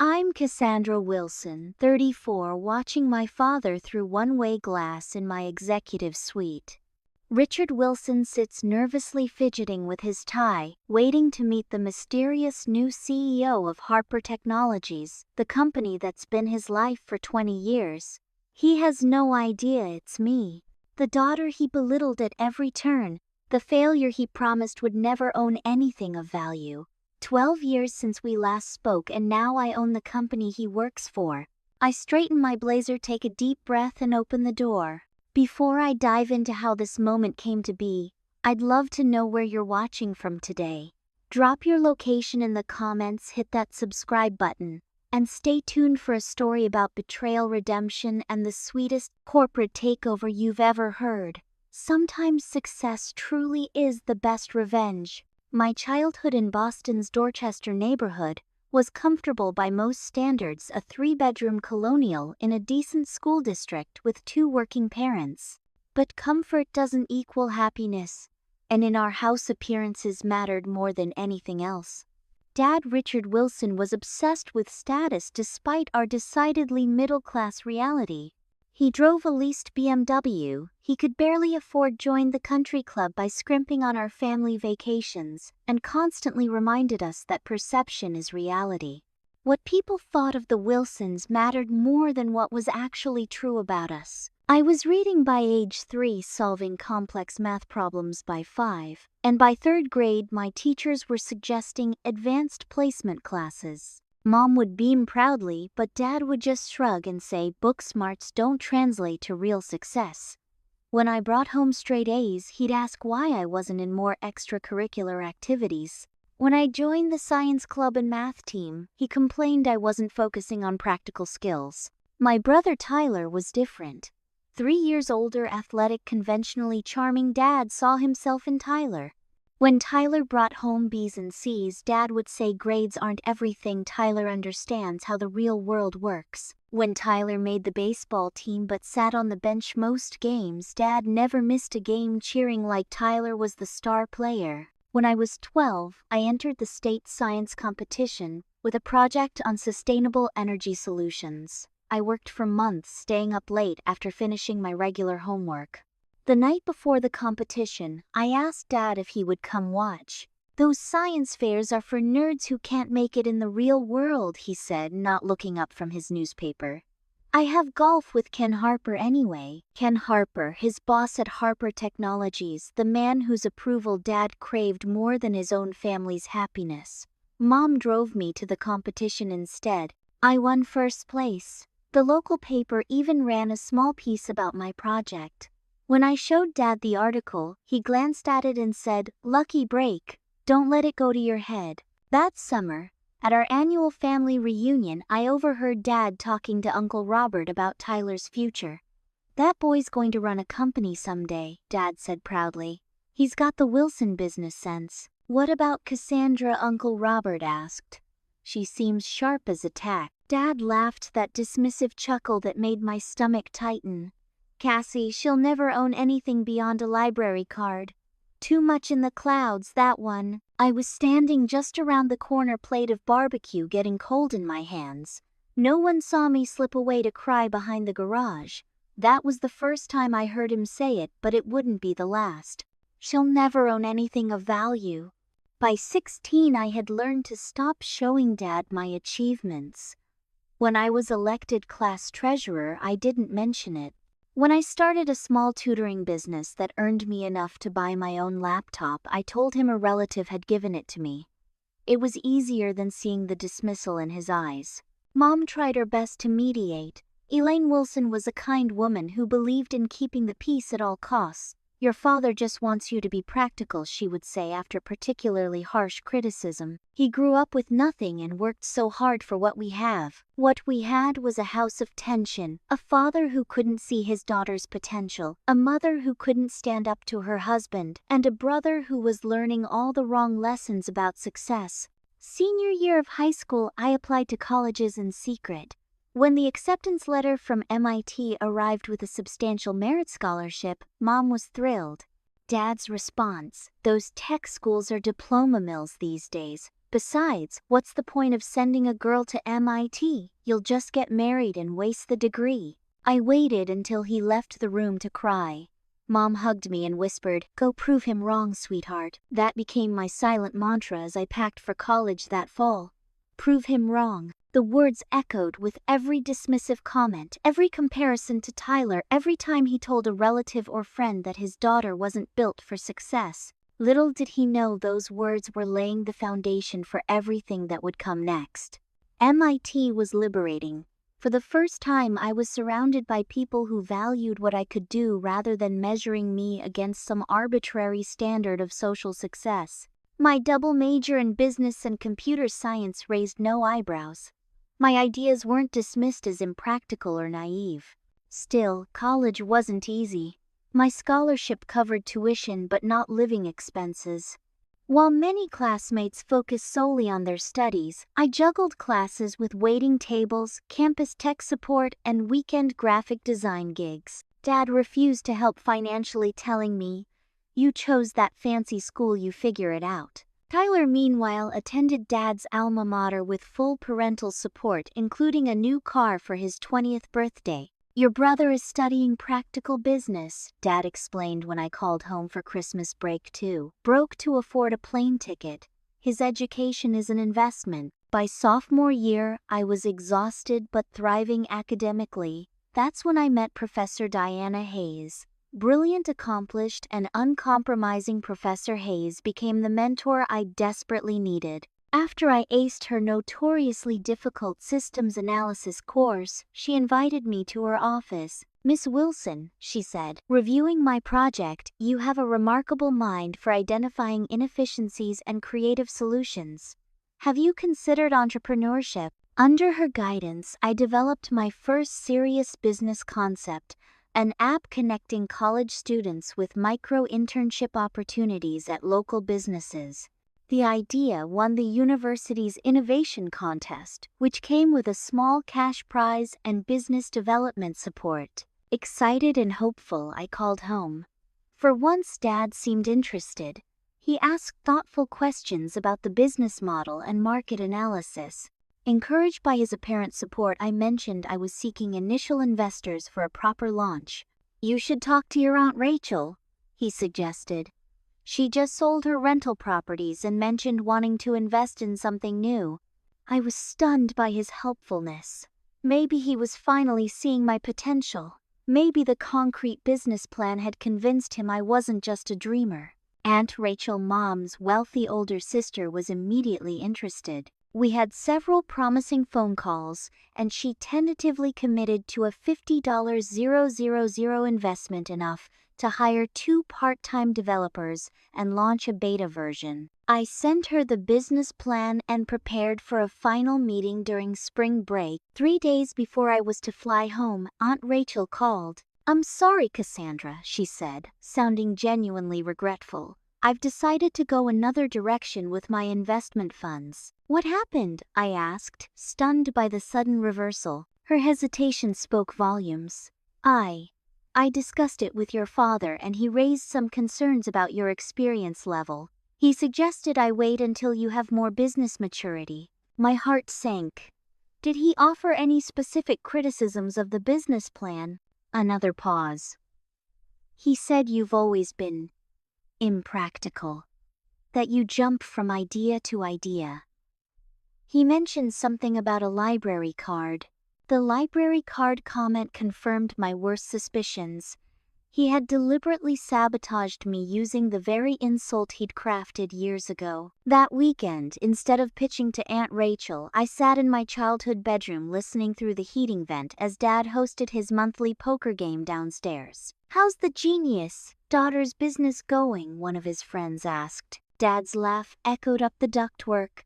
I'm Cassandra Wilson, 34, watching my father through one-way glass in my executive suite. Richard Wilson sits nervously fidgeting with his tie, waiting to meet the mysterious new CEO of Harper Technologies, the company that's been his life for 20 years. He has no idea it's me, the daughter he belittled at every turn, the failure he promised would never own anything of value. 12 years since we last spoke, and now I own the company he works for. I straighten my blazer, take a deep breath, and open the door. Before I dive into how this moment came to be, I'd love to know where you're watching from today. Drop your location in the comments, hit that subscribe button, and stay tuned for a story about betrayal, redemption, and the sweetest corporate takeover you've ever heard. Sometimes success truly is the best revenge. My childhood in Boston's Dorchester neighborhood was comfortable by most standards, a 3-bedroom colonial in a decent school district with 2 working parents. But comfort doesn't equal happiness, and in our house appearances mattered more than anything else. Dad, Richard Wilson, was obsessed with status despite our decidedly middle-class reality. He drove a leased BMW. He could barely afford join the country club by scrimping on our family vacations, and constantly reminded us that perception is reality. What people thought of the Wilsons mattered more than what was actually true about us. I was reading by age 3, solving complex math problems by 5, and by 3rd grade my teachers were suggesting advanced placement classes. Mom would beam proudly, but Dad would just shrug and say book smarts don't translate to real success. When I brought home straight A's, he'd ask why I wasn't in more extracurricular activities. When I joined the science club and math team, he complained I wasn't focusing on practical skills. My brother Tyler was different. 3 years older, athletic, conventionally charming. Dad saw himself in Tyler. When Tyler brought home B's and C's, Dad would say grades aren't everything. Tyler understands how the real world works. When Tyler made the baseball team but sat on the bench most games, Dad never missed a game, cheering like Tyler was the star player. When I was 12, I entered the state science competition with a project on sustainable energy solutions. I worked for months, staying up late after finishing my regular homework. The night before the competition, I asked Dad if he would come watch. "Those science fairs are for nerds who can't make it in the real world," he said, not looking up from his newspaper. "I have golf with Ken Harper anyway." Ken Harper, his boss at Harper Technologies, the man whose approval Dad craved more than his own family's happiness. Mom drove me to the competition instead. I won 1st place. The local paper even ran a small piece about my project. When I showed Dad the article, he glanced at it and said, "Lucky break. Don't let it go to your head." That summer, at our annual family reunion, I overheard Dad talking to Uncle Robert about Tyler's future. "That boy's going to run a company someday," Dad said proudly. "He's got the Wilson business sense." "What about Cassandra?" Uncle Robert asked. "She seems sharp as a tack." Dad laughed, that dismissive chuckle that made my stomach tighten. "Cassie, she'll never own anything beyond a library card. Too much in the clouds, that one." I was standing just around the corner, plate of barbecue getting cold in my hands. No one saw me slip away to cry behind the garage. That was the first time I heard him say it, but it wouldn't be the last. She'll never own anything of value. By 16, I had learned to stop showing Dad my achievements. When I was elected class treasurer, I didn't mention it. When I started a small tutoring business that earned me enough to buy my own laptop, I told him a relative had given it to me. It was easier than seeing the dismissal in his eyes. Mom tried her best to mediate. Elaine Wilson was a kind woman who believed in keeping the peace at all costs. "Your father just wants you to be practical," she would say after particularly harsh criticism. "He grew up with nothing and worked so hard for what we have." What we had was a house of tension, a father who couldn't see his daughter's potential, a mother who couldn't stand up to her husband, and a brother who was learning all the wrong lessons about success. Senior year of high school, I applied to colleges in secret. When the acceptance letter from MIT arrived with a substantial merit scholarship, Mom was thrilled. Dad's response: "Those tech schools are diploma mills these days. Besides, what's the point of sending a girl to MIT? You'll just get married and waste the degree. I waited until he left the room to cry. Mom hugged me and whispered, "Go prove him wrong, sweetheart." That became my silent mantra as I packed for college that fall. Prove him wrong. The words echoed with every dismissive comment, every comparison to Tyler, every time he told a relative or friend that his daughter wasn't built for success. Little did he know those words were laying the foundation for everything that would come next. MIT was liberating. For the first time, I was surrounded by people who valued what I could do rather than measuring me against some arbitrary standard of social success. My double major in business and computer science raised no eyebrows. My ideas weren't dismissed as impractical or naive. Still, college wasn't easy. My scholarship covered tuition but not living expenses. While many classmates focused solely on their studies, I juggled classes with waiting tables, campus tech support, and weekend graphic design gigs. Dad refused to help financially, telling me, "You chose that fancy school, you figure it out." Tyler, meanwhile, attended Dad's alma mater with full parental support, including a new car for his 20th birthday. "Your brother is studying practical business," Dad explained when I called home for Christmas break too. "Broke to afford a plane ticket. His education is an investment." By sophomore year, I was exhausted but thriving academically. That's when I met Professor Diana Hayes. Brilliant, accomplished, and uncompromising, Professor Hayes became the mentor I desperately needed. After I aced her notoriously difficult systems analysis course, she invited me to her office. "Miss Wilson," she said, reviewing my project, "you have a remarkable mind for identifying inefficiencies and creative solutions. Have you considered entrepreneurship?" Under her guidance, I developed my first serious business concept, an app connecting college students with micro-internship opportunities at local businesses. The idea won the university's innovation contest, which came with a small cash prize and business development support. Excited and hopeful, I called home. For once, Dad seemed interested. He asked thoughtful questions about the business model and market analysis. Encouraged by his apparent support, I mentioned I was seeking initial investors for a proper launch. "You should talk to your Aunt Rachel," he suggested. "She just sold her rental properties and mentioned wanting to invest in something new." I was stunned by his helpfulness. Maybe he was finally seeing my potential. Maybe the concrete business plan had convinced him I wasn't just a dreamer. Aunt Rachel, Mom's wealthy older sister, was immediately interested. We had several promising phone calls, and she tentatively committed to a $50,000 investment, enough to hire 2 part-time developers and launch a beta version. I sent her the business plan and prepared for a final meeting during spring break. 3 days before I was to fly home, Aunt Rachel called. "I'm sorry, Cassandra," she said, sounding genuinely regretful. "I've decided to go another direction with my investment funds." "What happened?" I asked, stunned by the sudden reversal. Her hesitation spoke volumes. I discussed it with your father, and he raised some concerns about your experience level. He suggested I wait until you have more business maturity." My heart sank. "Did he offer any specific criticisms of the business plan?" Another pause. "He said you've always been impractical, that you jump from idea to idea. He mentioned something about a library card." The library card comment confirmed my worst suspicions. He had deliberately sabotaged me using the very insult he'd crafted years ago. That weekend, instead of pitching to Aunt Rachel, I sat in my childhood bedroom listening through the heating vent as Dad hosted his monthly poker game downstairs. "How's the genius daughter's business going?" one of his friends asked. Dad's laugh echoed up the ductwork.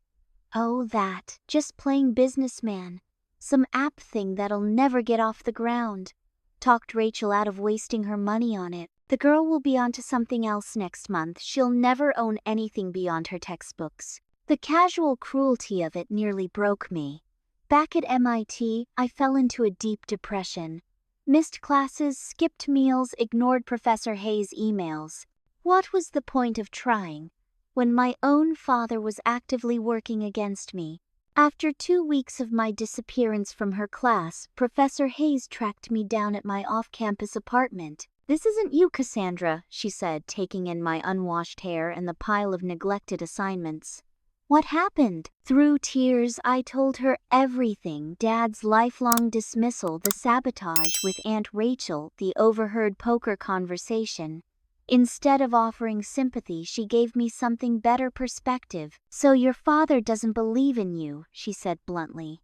"Oh, that, just plain businessman. Some app thing that'll never get off the ground. Talked Rachel out of wasting her money on it. The girl will be onto something else next month. She'll never own anything beyond her textbooks." The casual cruelty of it nearly broke me. Back at MIT, I fell into a deep depression. Missed classes, skipped meals, ignored Professor Hayes' emails. What was the point of trying? when my own father was actively working against me. After 2 weeks of my disappearance from her class, Professor Hayes tracked me down at my off-campus apartment. "This isn't you, Cassandra," she said, taking in my unwashed hair and the pile of neglected assignments. "What happened?" Through tears, I told her everything: Dad's lifelong dismissal, the sabotage with Aunt Rachel, the overheard poker conversation. Instead of offering sympathy, she gave me something better: perspective. "So your father doesn't believe in you," she said bluntly.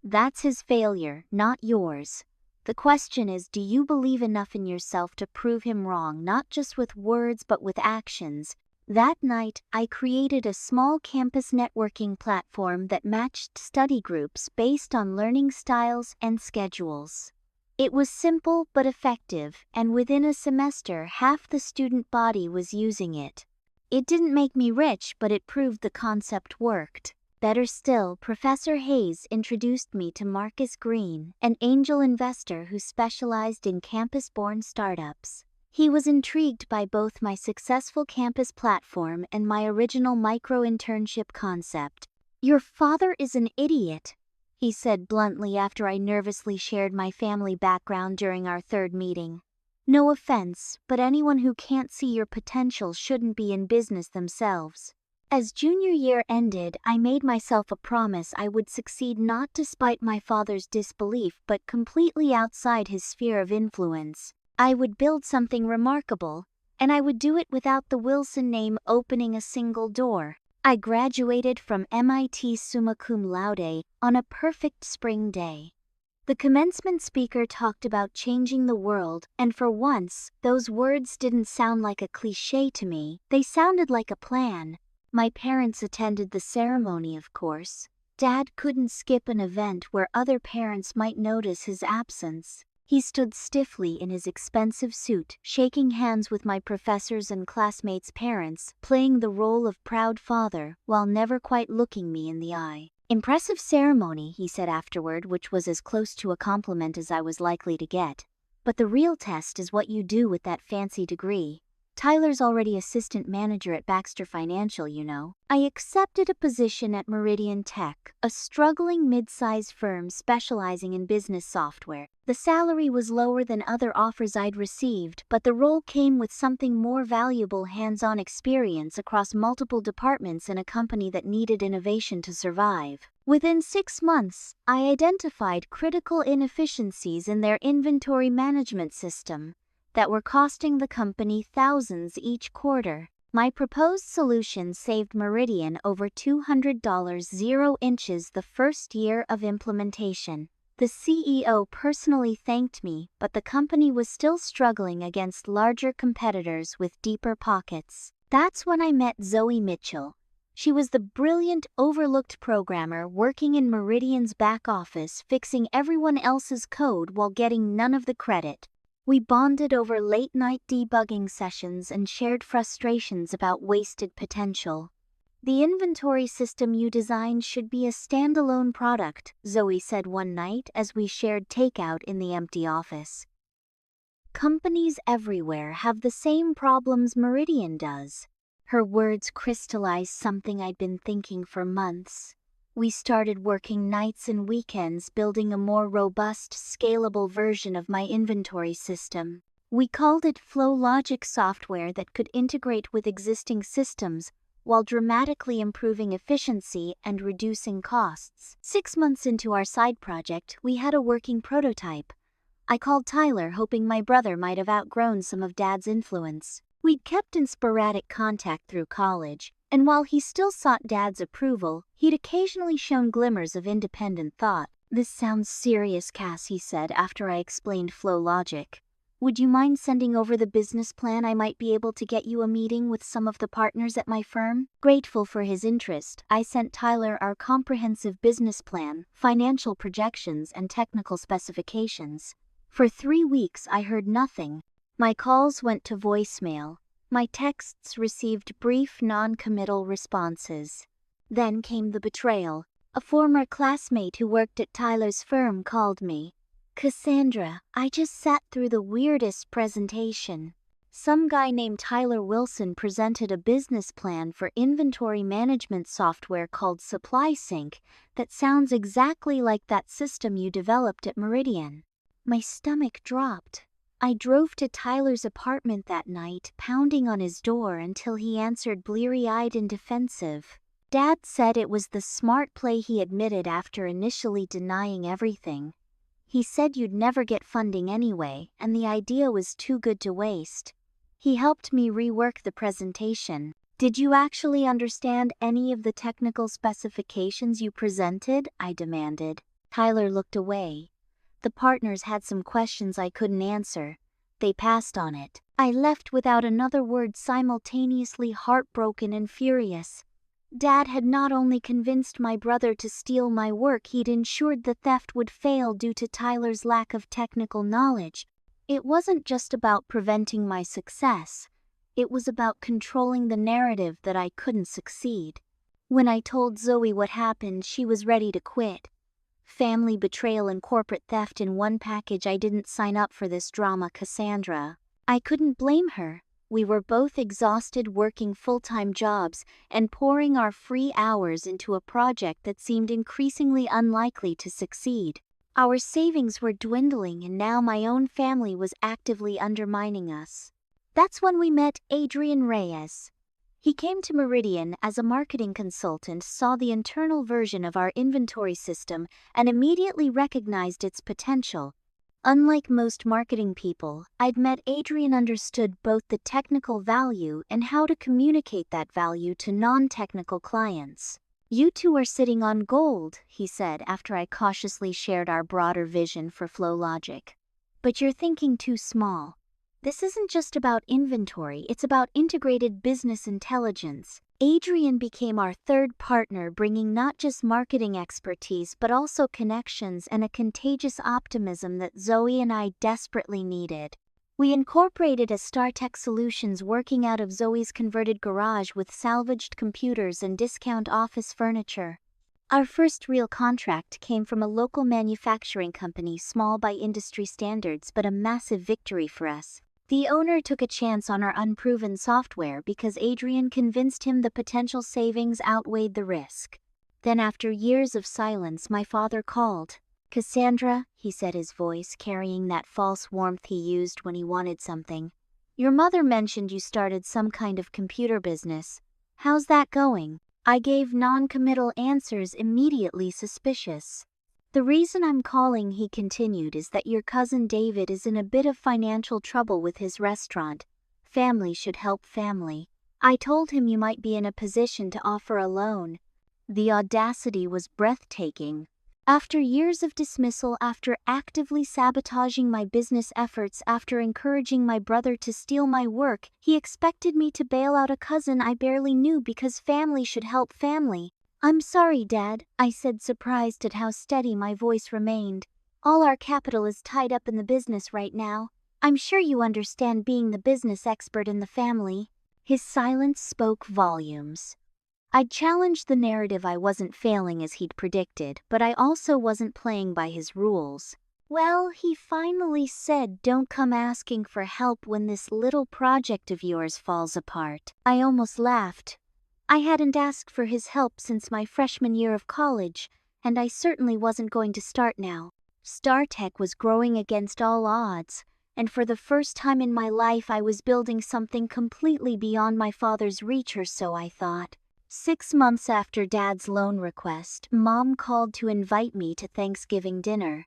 "That's his failure, not yours. The question is, do you believe enough in yourself to prove him wrong, not just with words but with actions?" That night, I created a small campus networking platform that matched study groups based on learning styles and schedules. It was simple but effective, and within a semester, half the student body was using it. It didn't make me rich, but it proved the concept worked. Better still, Professor Hayes introduced me to Marcus Green, an angel investor who specialized in campus-born startups. He was intrigued by both my successful campus platform and my original micro-internship concept. "Your father is an idiot," he said bluntly after I nervously shared my family background during our third meeting. "No offense, but anyone who can't see your potential shouldn't be in business themselves." As junior year ended, I made myself a promise I would succeed, not despite my father's disbelief but completely outside his sphere of influence. I would build something remarkable, and I would do it without the Wilson name opening a single door. I graduated from MIT summa cum laude on a perfect spring day. The commencement speaker talked about changing the world, and for once, those words didn't sound like a cliché to me. They sounded like a plan. My parents attended the ceremony, of course. Dad couldn't skip an event where other parents might notice his absence. He stood stiffly in his expensive suit, shaking hands with my professors and classmates' parents, playing the role of proud father while never quite looking me in the eye. "Impressive ceremony," he said afterward, which was as close to a compliment as I was likely to get. "But the real test is what you do with that fancy degree. Tyler's already assistant manager at Baxter Financial, you know." I accepted a position at Meridian Tech, a struggling mid-size firm specializing in business software. The salary was lower than other offers I'd received, but the role came with something more valuable: hands-on experience across multiple departments in a company that needed innovation to survive. Within 6 months, I identified critical inefficiencies in their inventory management system that were costing the company thousands each quarter. My proposed solution saved Meridian over $200 0 inches the first year of implementation. The CEO personally thanked me, but the company was still struggling against larger competitors with deeper pockets. That's when I met Zoe Mitchell. She was the brilliant, overlooked programmer working in Meridian's back office, fixing everyone else's code while getting none of the credit. We bonded over late-night debugging sessions and shared frustrations about wasted potential. "The inventory system you designed should be a standalone product," Zoe said one night as we shared takeout in the empty office. "Companies everywhere have the same problems Meridian does." Her words crystallized something I'd been thinking for months. We started working nights and weekends building a more robust, scalable version of my inventory system. We called it Flow Logic software that could integrate with existing systems while dramatically improving efficiency and reducing costs. 6 months into our side project, we had a working prototype. I called Tyler, hoping my brother might have outgrown some of Dad's influence. We'd kept in sporadic contact through college, and while he still sought Dad's approval, he'd occasionally shown glimmers of independent thought. "This sounds serious, Cass," he said after I explained Flow Logic. "Would you mind sending over the business plan? I might be able to get you a meeting with some of the partners at my firm." Grateful for his interest, I sent Tyler our comprehensive business plan, financial projections, and technical specifications. For 3 weeks I heard nothing. My calls went to voicemail. My texts received brief, non-committal responses. Then came the betrayal. A former classmate who worked at Tyler's firm called me. "Cassandra, I just sat through the weirdest presentation. Some guy named Tyler Wilson presented a business plan for inventory management software called Supply Sync that sounds exactly like that system you developed at Meridian. My stomach dropped. I drove to Tyler's apartment that night, pounding on his door until he answered bleary-eyed and defensive. Dad said it was the smart play he admitted after initially denying everything. He said you'd never get funding anyway, and the idea was too good to waste. He helped me rework the presentation. Did you actually understand any of the technical specifications you presented? I demanded. Tyler looked away. The partners had some questions I couldn't answer. They passed on it. I left without another word, simultaneously heartbroken and furious. Dad had not only convinced my brother to steal my work, he'd ensured the theft would fail due to Tyler's lack of technical knowledge. It wasn't just about preventing my success. It was about controlling the narrative that I couldn't succeed. When I told Zoe what happened, she was ready to quit. Family betrayal and corporate theft in one package. I didn't sign up for this drama, Cassandra. I couldn't blame her. We were both exhausted working full-time jobs and pouring our free hours into a project that seemed increasingly unlikely to succeed. Our savings were dwindling, and now my own family was actively undermining us. That's when we met Adrian Reyes. He came to Meridian as a marketing consultant, saw the internal version of our inventory system, and immediately recognized its potential. Unlike most marketing people, I'd met Adrian understood both the technical value and how to communicate that value to non-technical clients. You two are sitting on gold, he said after I cautiously shared our broader vision for FlowLogic. But you're thinking too small. This isn't just about inventory, it's about integrated business intelligence. Adrian became our third partner, bringing not just marketing expertise but also connections and a contagious optimism that Zoe and I desperately needed. We incorporated a StarTech Solutions working out of Zoe's converted garage with salvaged computers and discount office furniture. Our first real contract came from a local manufacturing company, small by industry standards but a massive victory for us. The owner took a chance on our unproven software because Adrian convinced him the potential savings outweighed the risk. Then, after years of silence, my father called. "Cassandra," he said, his voice carrying that false warmth he used when he wanted something. "Your mother mentioned you started some kind of computer business. How's that going?" I gave non-committal answers, immediately suspicious. "The reason I'm calling," he continued, "is that your cousin David is in a bit of financial trouble with his restaurant. Family should help family. I told him you might be in a position to offer a loan." The audacity was breathtaking. After years of dismissal, after actively sabotaging my business efforts, after encouraging my brother to steal my work, he expected me to bail out a cousin I barely knew because family should help family. "I'm sorry, Dad," I said, surprised at how steady my voice remained. "All our capital is tied up in the business right now. I'm sure you understand, being the business expert in the family." His silence spoke volumes. I'd challenged the narrative. I wasn't failing as he'd predicted, but I also wasn't playing by his rules. "Well," he finally said, "don't come asking for help when this little project of yours falls apart." I almost laughed. I hadn't asked for his help since my freshman year of college, and I certainly wasn't going to start now. StarTech was growing against all odds, and for the first time in my life I was building something completely beyond my father's reach, or so I thought. 6 months after Dad's loan request, Mom called to invite me to Thanksgiving dinner.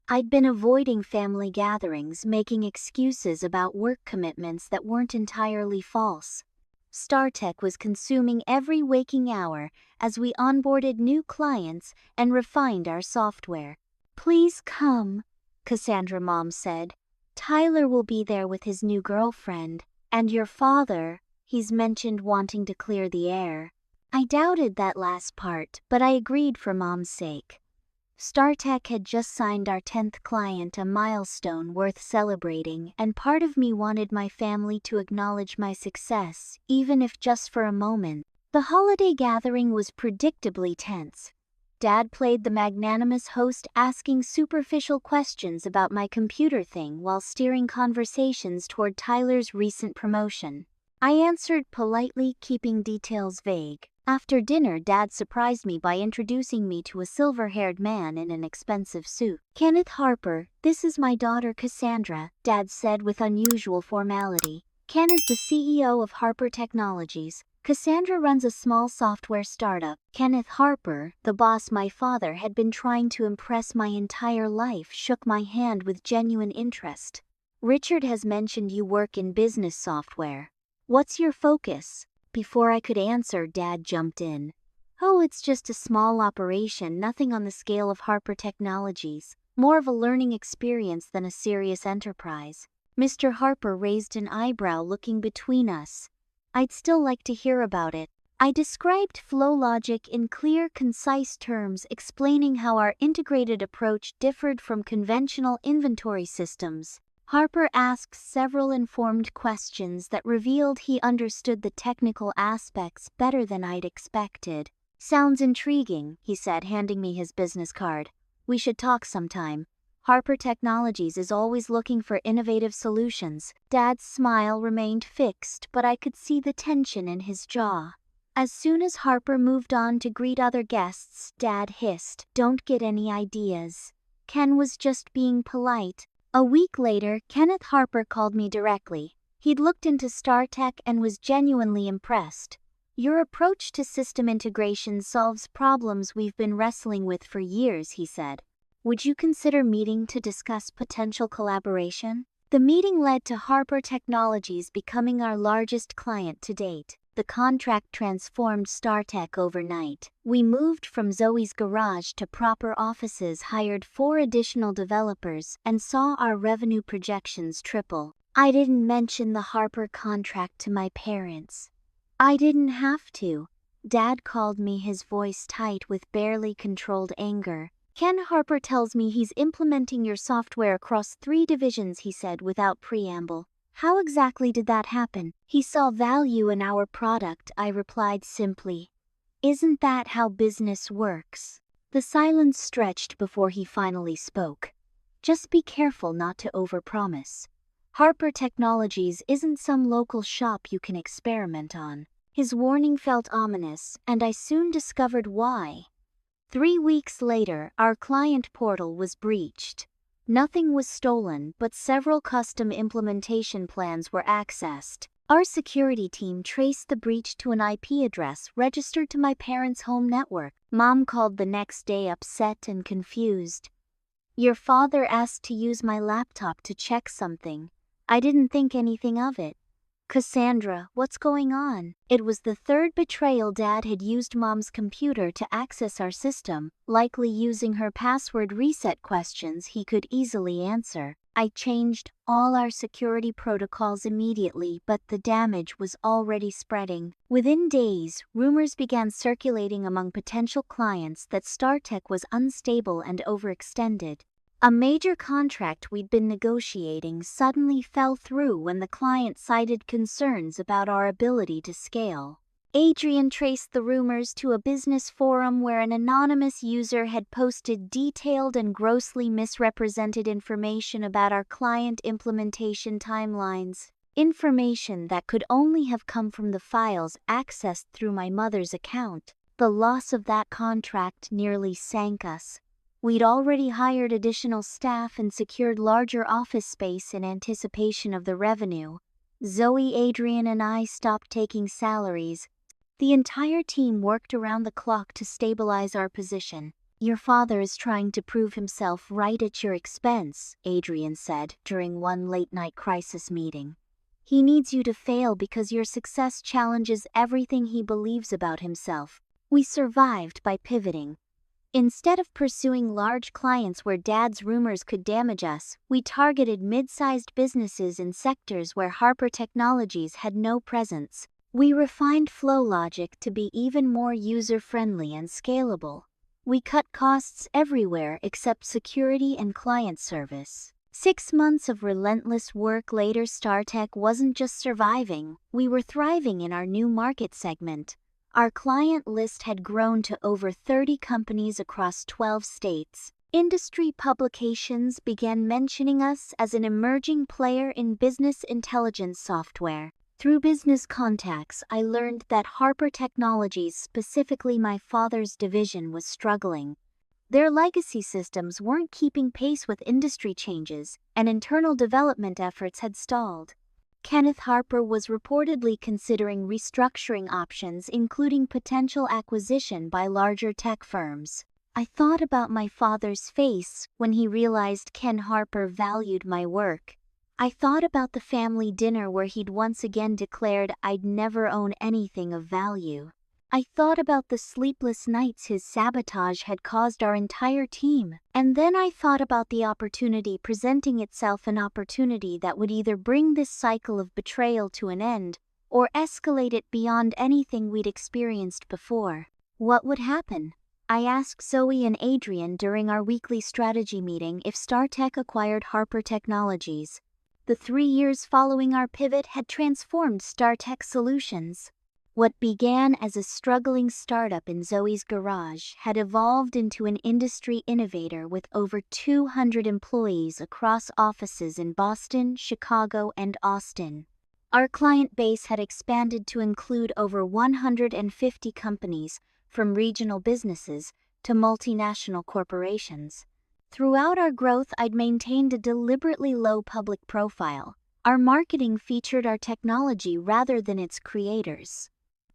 I'd been avoiding family gatherings, making excuses about work commitments that weren't entirely false. StarTech was consuming every waking hour as we onboarded new clients and refined our software. "Please come," Cassandra, Mom said. "Tyler will be there with his new girlfriend. And your father, he's mentioned wanting to clear the air." I doubted that last part, but I agreed for Mom's sake. StarTech had just signed our 10th client, a milestone worth celebrating, and part of me wanted my family to acknowledge my success, even if just for a moment. The holiday gathering was predictably tense. Dad played the magnanimous host, asking superficial questions about my computer thing while steering conversations toward Tyler's recent promotion. I answered politely, keeping details vague. After dinner, Dad surprised me by introducing me to a silver-haired man in an expensive suit. "Kenneth Harper, this is my daughter Cassandra," Dad said with unusual formality. "Ken is the CEO of Harper Technologies. Cassandra runs a small software startup." Kenneth Harper, the boss my father had been trying to impress my entire life, shook my hand with genuine interest. "Richard has mentioned you work in business software. What's your focus?" Before I could answer, Dad jumped in. "Oh, it's just a small operation, nothing on the scale of Harper Technologies. More of a learning experience than a serious enterprise." Mr. Harper raised an eyebrow, looking between us. "I'd still like to hear about it." I described FlowLogic in clear, concise terms, explaining how our integrated approach differed from conventional inventory systems. Harper asked several informed questions that revealed he understood the technical aspects better than I'd expected. "Sounds intriguing," he said, handing me his business card. "We should talk sometime. Harper Technologies is always looking for innovative solutions." Dad's smile remained fixed, but I could see the tension in his jaw. As soon as Harper moved on to greet other guests, Dad hissed, "Don't get any ideas." Ken was just being polite. A week later, Kenneth Harper called me directly. He'd looked into StarTech and was genuinely impressed. "Your approach to system integration solves problems we've been wrestling with for years," he said. "Would you consider meeting to discuss potential collaboration?" The meeting led to Harper Technologies becoming our largest client to date. The contract transformed StarTech overnight. We moved from Zoe's garage to proper offices, hired 4 additional developers, and saw our revenue projections triple. I didn't mention the Harper contract to my parents. I didn't have to. Dad called me, his voice tight with barely controlled anger. "Ken Harper tells me he's implementing your software across 3 divisions," he said without preamble. "How exactly did that happen?" "He saw value in our product," I replied simply. "Isn't that how business works?" The silence stretched before he finally spoke. "Just be careful not to overpromise. Harper Technologies isn't some local shop you can experiment on." His warning felt ominous, and I soon discovered why. 3 weeks later, our client portal was breached. Nothing was stolen, but several custom implementation plans were accessed. Our security team traced the breach to an IP address registered to my parents' home network. Mom called the next day, upset and confused. "Your father asked to use my laptop to check something. I didn't think anything of it." "Cassandra, what's going on?" It was the 3rd betrayal. Dad had used Mom's computer to access our system, likely using her password reset questions he could easily answer. I changed all our security protocols immediately, but the damage was already spreading. Within days, rumors began circulating among potential clients that StarTech was unstable and overextended. A major contract we'd been negotiating suddenly fell through when the client cited concerns about our ability to scale. Adrian traced the rumors to a business forum where an anonymous user had posted detailed and grossly misrepresented information about our client implementation timelines. Information that could only have come from the files accessed through my mother's account. The loss of that contract nearly sank us. We'd already hired additional staff and secured larger office space in anticipation of the revenue. Zoe, Adrian, and I stopped taking salaries. The entire team worked around the clock to stabilize our position. "Your father is trying to prove himself right at your expense," Adrian said during one late-night crisis meeting. "He needs you to fail because your success challenges everything he believes about himself." We survived by pivoting. Instead of pursuing large clients where Dad's rumors could damage us, we targeted mid-sized businesses in sectors where Harper Technologies had no presence. We refined FlowLogic to be even more user-friendly and scalable. We cut costs everywhere except security and client service. 6 months of relentless work later, StarTech wasn't just surviving, we were thriving in our new market segment. Our client list had grown to over 30 companies across 12 states. Industry publications began mentioning us as an emerging player in business intelligence software. Through business contacts, I learned that Harper Technologies, specifically my father's division, was struggling. Their legacy systems weren't keeping pace with industry changes, and internal development efforts had stalled. Kenneth Harper was reportedly considering restructuring options, including potential acquisition by larger tech firms. I thought about my father's face when he realized Ken Harper valued my work. I thought about the family dinner where he'd once again declared I'd never own anything of value. I thought about the sleepless nights his sabotage had caused our entire team. And then I thought about the opportunity presenting itself, an opportunity that would either bring this cycle of betrayal to an end or escalate it beyond anything we'd experienced before. What would happen? I asked Zoe and Adrian during our weekly strategy meeting if StarTech acquired Harper Technologies. The 3 years following our pivot had transformed StarTech Solutions. What began as a struggling startup in Zoe's garage had evolved into an industry innovator with over 200 employees across offices in Boston, Chicago, and Austin. Our client base had expanded to include over 150 companies, from regional businesses to multinational corporations. Throughout our growth, I'd maintained a deliberately low public profile. Our marketing featured our technology rather than its creators.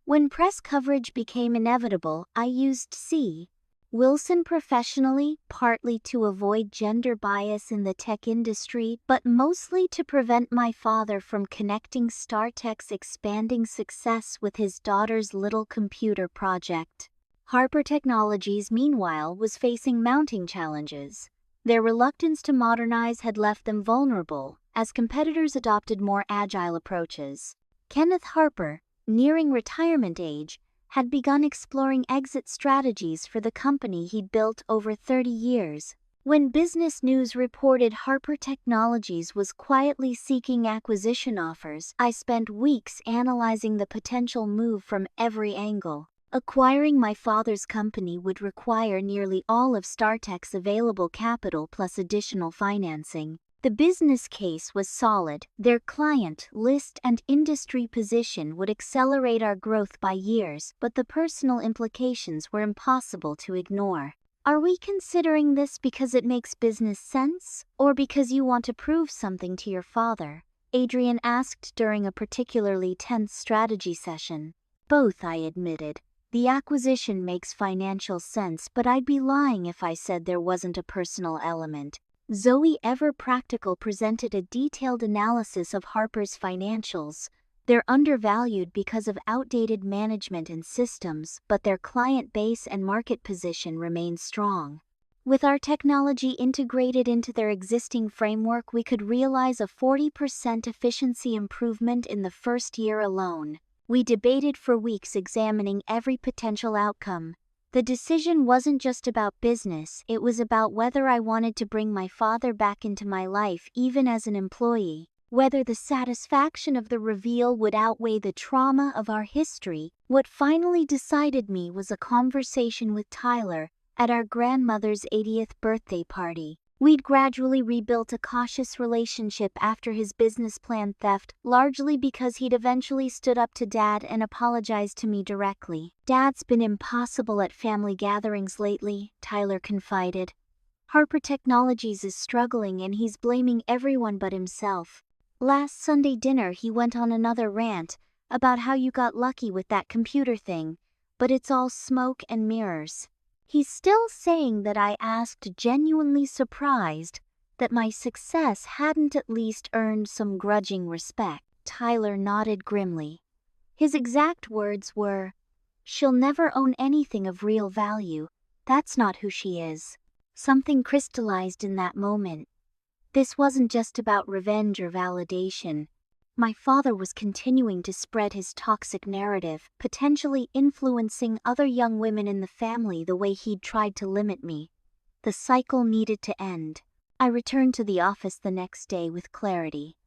When press coverage became inevitable, I used C. Wilson professionally, partly to avoid gender bias in the tech industry, but mostly to prevent my father from connecting StarTech's expanding success with his daughter's little computer project. Harper Technologies, meanwhile, was facing mounting challenges. Their reluctance to modernize had left them vulnerable, as competitors adopted more agile approaches. Kenneth Harper, nearing retirement age, had begun exploring exit strategies for the company he'd built over 30 years. When Business News reported Harper Technologies was quietly seeking acquisition offers, I spent weeks analyzing the potential move from every angle. Acquiring my father's company would require nearly all of StarTech's available capital plus additional financing. The business case was solid. Their client list and industry position would accelerate our growth by years, but the personal implications were impossible to ignore. Are we considering this because it makes business sense, or because you want to prove something to your father? Adrian asked during a particularly tense strategy session. Both, I admitted. The acquisition makes financial sense, but I'd be lying if I said there wasn't a personal element. Zoe, ever practical, presented a detailed analysis of Harper's financials. They're undervalued because of outdated management and systems, but their client base and market position remain strong. With our technology integrated into their existing framework, we could realize a 40% efficiency improvement in the first year alone. We debated for weeks, examining every potential outcome. The decision wasn't just about business, it was about whether I wanted to bring my father back into my life even as an employee, whether the satisfaction of the reveal would outweigh the trauma of our history. What finally decided me was a conversation with Tyler at our grandmother's 80th birthday party. We'd gradually rebuilt a cautious relationship after his business plan theft, largely because he'd eventually stood up to Dad and apologized to me directly. Dad's been impossible at family gatherings lately, Tyler confided. Harper Technologies is struggling and he's blaming everyone but himself. Last Sunday dinner he went on another rant about how you got lucky with that computer thing, but it's all smoke and mirrors. He's still saying that I asked, genuinely surprised that my success hadn't at least earned some grudging respect. Tyler nodded grimly. His exact words were, "She'll never own anything of real value. That's not who she is." Something crystallized in that moment. This wasn't just about revenge or validation. My father was continuing to spread his toxic narrative, potentially influencing other young women in the family the way he'd tried to limit me. The cycle needed to end. I returned to the office the next day with clarity.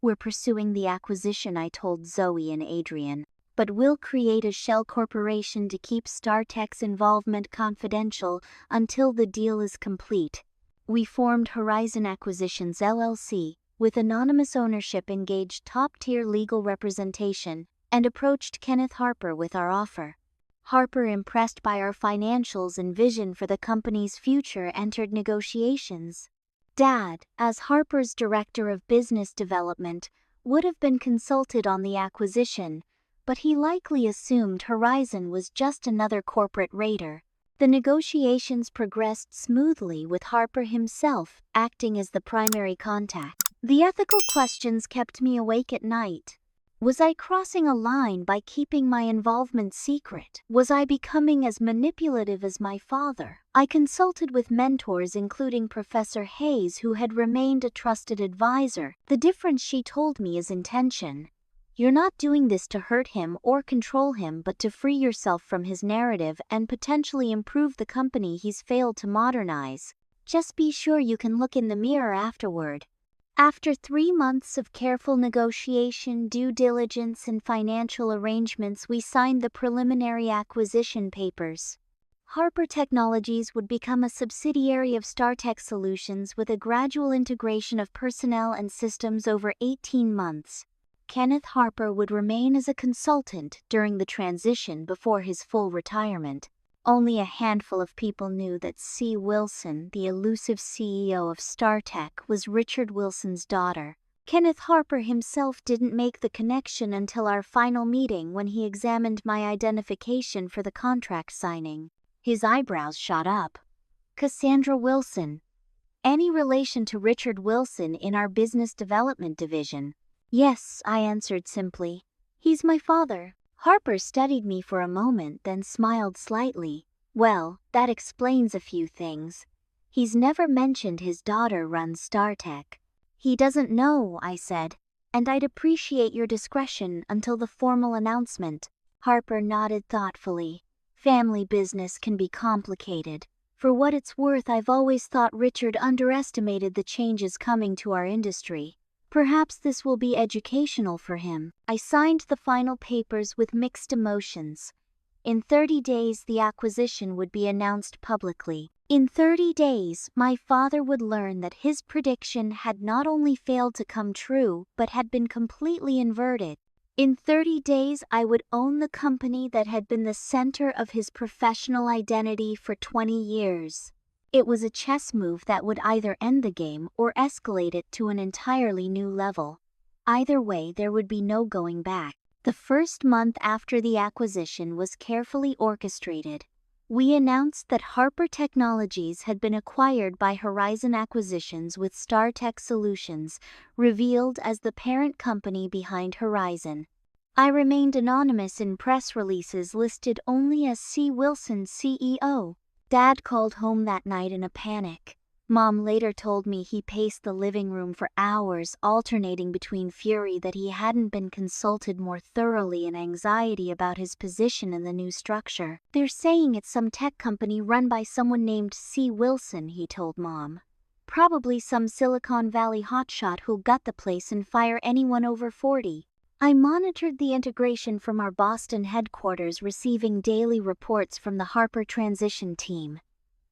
We're pursuing the acquisition, I told Zoe and Adrian. but we'll create a shell corporation to keep StarTech's involvement confidential until the deal is complete. We formed Horizon Acquisitions LLC, with anonymous ownership, engaged top-tier legal representation, and approached Kenneth Harper with our offer. Harper, impressed by our financials and vision for the company's future, entered negotiations. Dad, as Harper's Director of Business Development, would have been consulted on the acquisition, but he likely assumed Horizon was just another corporate raider. The negotiations progressed smoothly, with Harper himself acting as the primary contact. The ethical questions kept me awake at night. Was I crossing a line by keeping my involvement secret? Was I becoming as manipulative as my father? I consulted with mentors, including Professor Hayes, who had remained a trusted advisor. The difference, she told me, is intention. You're not doing this to hurt him or control him, but to free yourself from his narrative and potentially improve the company he's failed to modernize. Just be sure you can look in the mirror afterward. After 3 months of careful negotiation, due diligence, and financial arrangements, we signed the preliminary acquisition papers. Harper Technologies would become a subsidiary of StarTech Solutions, with a gradual integration of personnel and systems over 18 months. Kenneth Harper would remain as a consultant during the transition before his full retirement. Only a handful of people knew that C. Wilson, the elusive CEO of StarTech, was Richard Wilson's daughter. Kenneth Harper himself didn't make the connection until our final meeting, when he examined my identification for the contract signing. His eyebrows shot up. Cassandra Wilson. Any relation to Richard Wilson in our business development division? Yes, I answered simply. He's my father. Harper studied me for a moment, then smiled slightly. Well, that explains a few things. He's never mentioned his daughter runs StarTech. He doesn't know, I said, and I'd appreciate your discretion until the formal announcement. Harper nodded thoughtfully. Family business can be complicated. For what it's worth, I've always thought Richard underestimated the changes coming to our industry. Perhaps this will be educational for him. I signed the final papers with mixed emotions. In 30 days, the acquisition would be announced publicly. In 30 days, my father would learn that his prediction had not only failed to come true, but had been completely inverted. In 30 days, I would own the company that had been the center of his professional identity for 20 years. It was a chess move that would either end the game or escalate it to an entirely new level. Either way, there would be no going back. The first month after the acquisition was carefully orchestrated. We announced that Harper Technologies had been acquired by Horizon Acquisitions, with StarTech Solutions revealed as the parent company behind Horizon. I remained anonymous in press releases, listed only as C. Wilson, CEO. Dad called home that night in a panic. Mom later told me he paced the living room for hours, alternating between fury that he hadn't been consulted more thoroughly and anxiety about his position in the new structure. They're saying it's some tech company run by someone named C. Wilson, he told Mom. Probably some Silicon Valley hotshot who'll gut the place and fire anyone over 40. I monitored the integration from our Boston headquarters, receiving daily reports from the Harper transition team.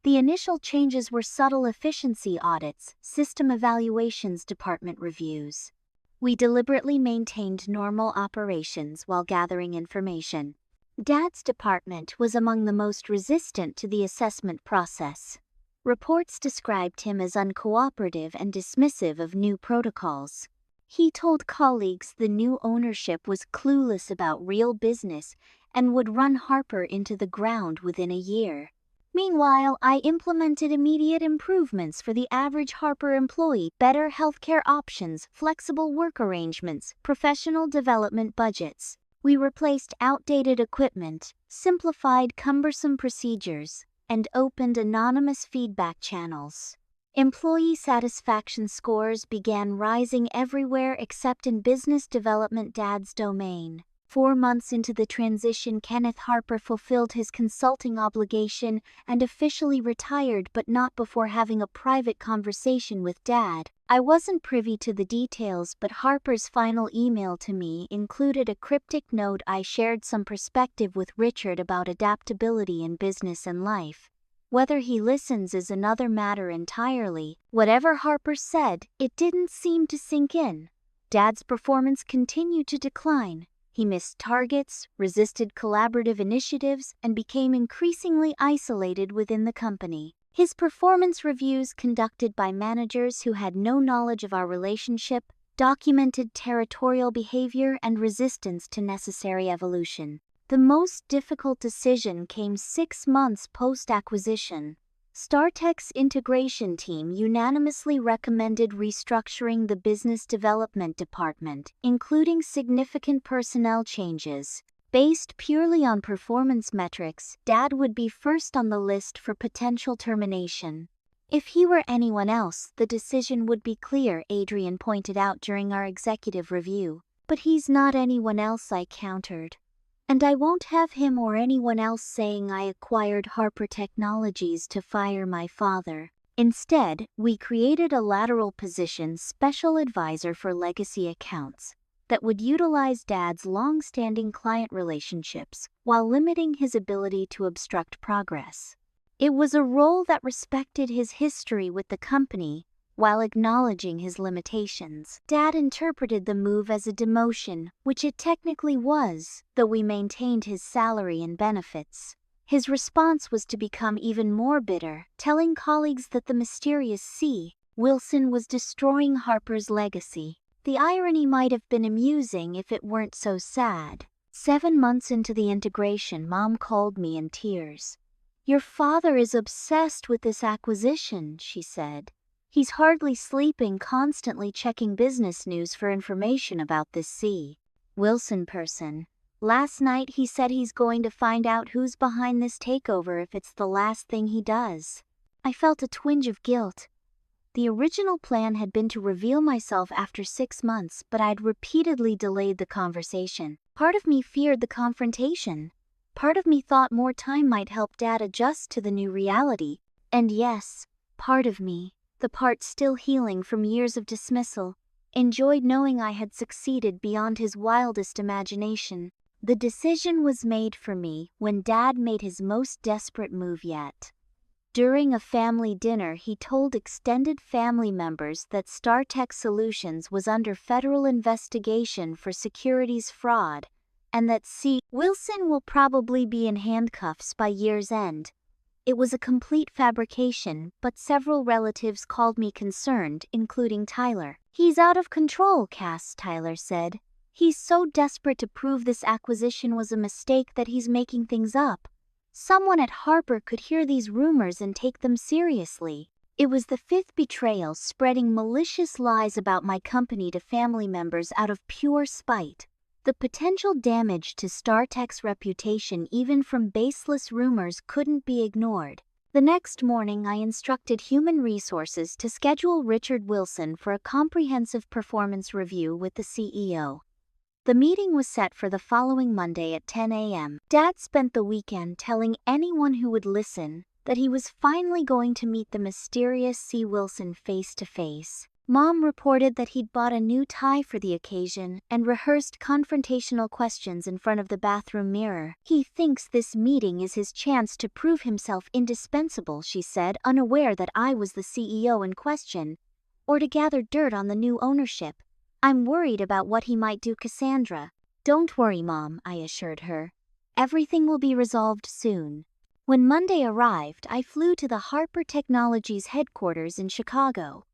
The initial changes were subtle efficiency audits, system evaluations, department reviews. We deliberately maintained normal operations while gathering information. Dad's department was among the most resistant to the assessment process. Reports described him as uncooperative and dismissive of new protocols. He told colleagues the new ownership was clueless about real business and would run Harper into the ground within a year. Meanwhile, I implemented immediate improvements for the average Harper employee: better healthcare options, flexible work arrangements, professional development budgets. We replaced outdated equipment, simplified cumbersome procedures, and opened anonymous feedback channels. Employee satisfaction scores began rising everywhere except in business development, Dad's domain. 4 months into the transition, Kenneth Harper fulfilled his consulting obligation and officially retired, but not before having a private conversation with Dad. I wasn't privy to the details, but Harper's final email to me included a cryptic note. I shared some perspective with Richard about adaptability in business and life. Whether he listens is another matter entirely. Whatever Harper said, it didn't seem to sink in. Dad's performance continued to decline. He missed targets, resisted collaborative initiatives, and became increasingly isolated within the company. His performance reviews, conducted by managers who had no knowledge of our relationship, documented territorial behavior and resistance to necessary evolution. The most difficult decision came 6 months post-acquisition. StarTech's integration team unanimously recommended restructuring the business development department, including significant personnel changes. Based purely on performance metrics, Dad would be first on the list for potential termination. If he were anyone else, the decision would be clear, Adrian pointed out during our executive review. But he's not anyone else, I countered. And I won't have him or anyone else saying I acquired Harper Technologies to fire my father. Instead, we created a lateral position, special advisor for legacy accounts, that would utilize Dad's long-standing client relationships while limiting his ability to obstruct progress. It was a role that respected his history with the company while acknowledging his limitations. Dad interpreted the move as a demotion, which it technically was, though we maintained his salary and benefits. His response was to become even more bitter, telling colleagues that the mysterious C. Wilson was destroying Harper's legacy. The irony might have been amusing if it weren't so sad. 7 months into the integration, Mom called me in tears. "Your father is obsessed with this acquisition," she said. "He's hardly sleeping, constantly checking business news for information about this C. Wilson person. Last night he said he's going to find out who's behind this takeover if it's the last thing he does." I felt a twinge of guilt. The original plan had been to reveal myself after 6 months, but I'd repeatedly delayed the conversation. Part of me feared the confrontation. Part of me thought more time might help Dad adjust to the new reality. And yes, part of me, the part still healing from years of dismissal, enjoyed knowing I had succeeded beyond his wildest imagination. The decision was made for me when Dad made his most desperate move yet. During a family dinner, he told extended family members that StarTech Solutions was under federal investigation for securities fraud, and that C. Wilson will probably be in handcuffs by year's end. It was a complete fabrication, but several relatives called me concerned, including Tyler. "He's out of control, Cass," Tyler said. "He's so desperate to prove this acquisition was a mistake that he's making things up. Someone at Harper could hear these rumors and take them seriously." It was the 5th betrayal, spreading malicious lies about my company to family members out of pure spite. The potential damage to StarTech's reputation, even from baseless rumors, couldn't be ignored. The next morning, I instructed Human Resources to schedule Richard Wilson for a comprehensive performance review with the CEO. The meeting was set for the following Monday at 10 a.m. Dad spent the weekend telling anyone who would listen that he was finally going to meet the mysterious C. Wilson face to face. Mom reported that he'd bought a new tie for the occasion and rehearsed confrontational questions in front of the bathroom mirror. "He thinks this meeting is his chance to prove himself indispensable," she said, unaware that I was the CEO in question, or to gather dirt on the new ownership. "I'm worried about what he might do, Cassandra." "Don't worry, Mom," I assured her. "Everything will be resolved soon." When Monday arrived, I flew to the Harper Technologies headquarters in Chicago.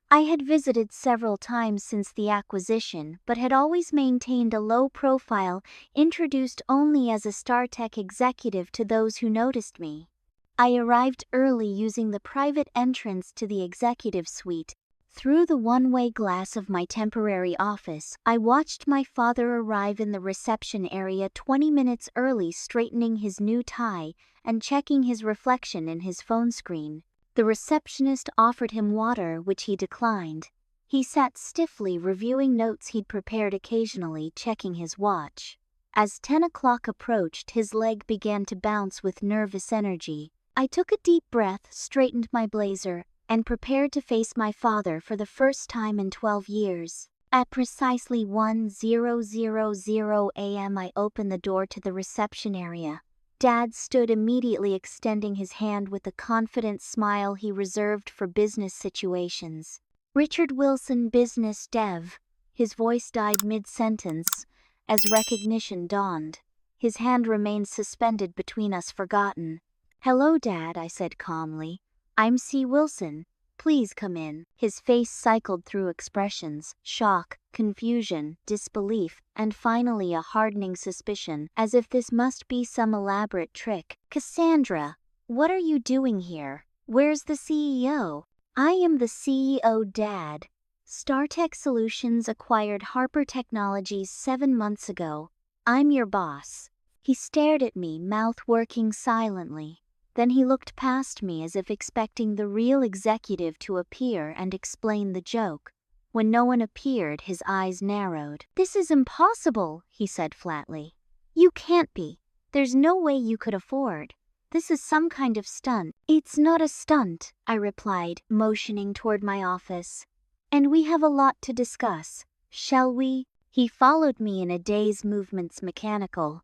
I had visited several times since the acquisition, but had always maintained a low profile, introduced only as a StarTech executive to those who noticed me. I arrived early using the private entrance to the executive suite. Through the one-way glass of my temporary office, I watched my father arrive in the reception area 20 minutes early, straightening his new tie and checking his reflection in his phone screen. The receptionist offered him water, which he declined. He sat stiffly, reviewing notes he'd prepared, occasionally checking his watch. As 10 o'clock approached, his leg began to bounce with nervous energy. I took a deep breath, straightened my blazer, and prepared to face my father for the first time in 12 years. At precisely 10:00 a.m. I opened the door to the reception area. Dad stood immediately, extending his hand with the confident smile he reserved for business situations. "Richard Wilson, business dev." His voice died mid-sentence as recognition dawned. His hand remained suspended between us, forgotten. "Hello, Dad," I said calmly. "I'm C. Wilson. Please come in." His face cycled through expressions: shock, confusion, disbelief, and finally a hardening suspicion, as if this must be some elaborate trick. "Cassandra, what are you doing here? Where's the CEO?" "I am the CEO, Dad. StarTech Solutions acquired Harper Technologies 7 months ago. I'm your boss." He stared at me, mouth working silently. Then he looked past me as if expecting the real executive to appear and explain the joke. When no one appeared, his eyes narrowed. "This is impossible," he said flatly. "You can't be. There's no way you could afford. This is some kind of stunt." "It's not a stunt," I replied, motioning toward my office. "And we have a lot to discuss. Shall we?" He followed me in a daze, movements mechanical.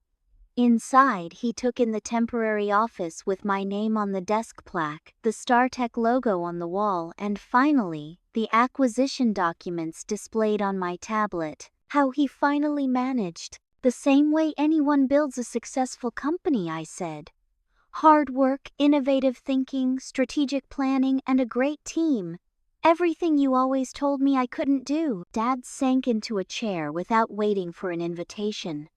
Inside, he took in the temporary office with my name on the desk plaque, the StarTech logo on the wall, and finally, the acquisition documents displayed on my tablet. How he finally managed. "The same way anyone builds a successful company," I said. "Hard work, innovative thinking, strategic planning, and a great team. Everything you always told me I couldn't do." Dad sank into a chair without waiting for an invitation.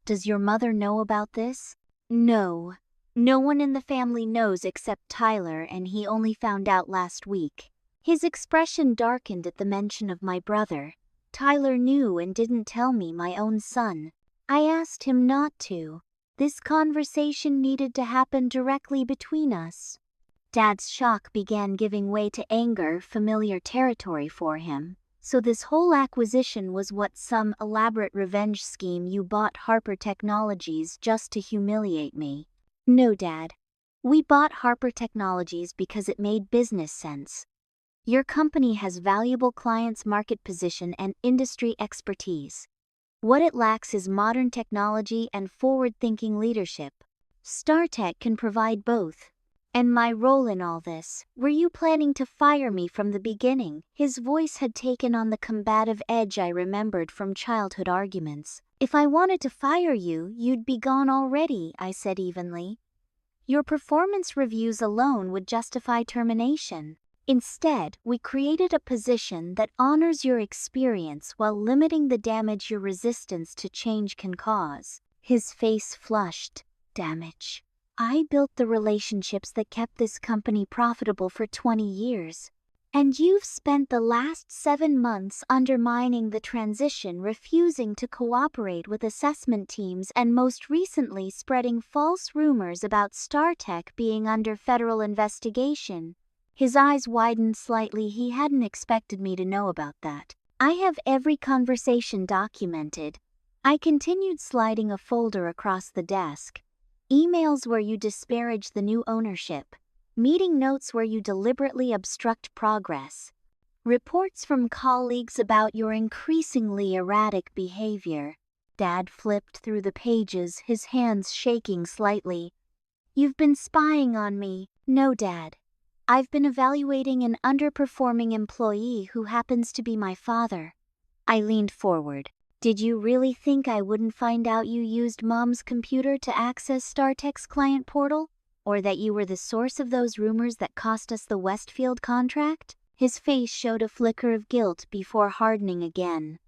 "Does your mother know about this?" "No. No one in the family knows except Tyler, and he only found out last week." His expression darkened at the mention of my brother. "Tyler knew and didn't tell me, my own son. I asked him not to. This conversation needed to happen directly between us." Dad's shock began giving way to anger, familiar territory for him. "So this whole acquisition was what, some elaborate revenge scheme? You bought Harper Technologies just to humiliate me?" "No, Dad. We bought Harper Technologies because it made business sense. Your company has valuable clients, market position, and industry expertise. What it lacks is modern technology and forward-thinking leadership. StarTech can provide both. And my role in all this, were you planning to fire me from the beginning?" His voice had taken on the combative edge I remembered from childhood arguments. "If I wanted to fire you, you'd be gone already," I said evenly. "Your performance reviews alone would justify termination. Instead, we created a position that honors your experience while limiting the damage your resistance to change can cause." His face flushed. "Damage? I built the relationships that kept this company profitable for 20 years. And you've spent the last 7 months undermining the transition, refusing to cooperate with assessment teams, and most recently spreading false rumors about StarTech being under federal investigation." His eyes widened slightly. He hadn't expected me to know about that. "I have every conversation documented." I continued, sliding a folder across the desk. "Emails where you disparage the new ownership. Meeting notes where you deliberately obstruct progress. Reports from colleagues about your increasingly erratic behavior." Dad flipped through the pages, his hands shaking slightly. "You've been spying on me." "No, Dad. I've been evaluating an underperforming employee who happens to be my father." I leaned forward. "Did you really think I wouldn't find out you used Mom's computer to access StarTech's client portal? Or that you were the source of those rumors that cost us the Westfield contract?" His face showed a flicker of guilt before hardening again.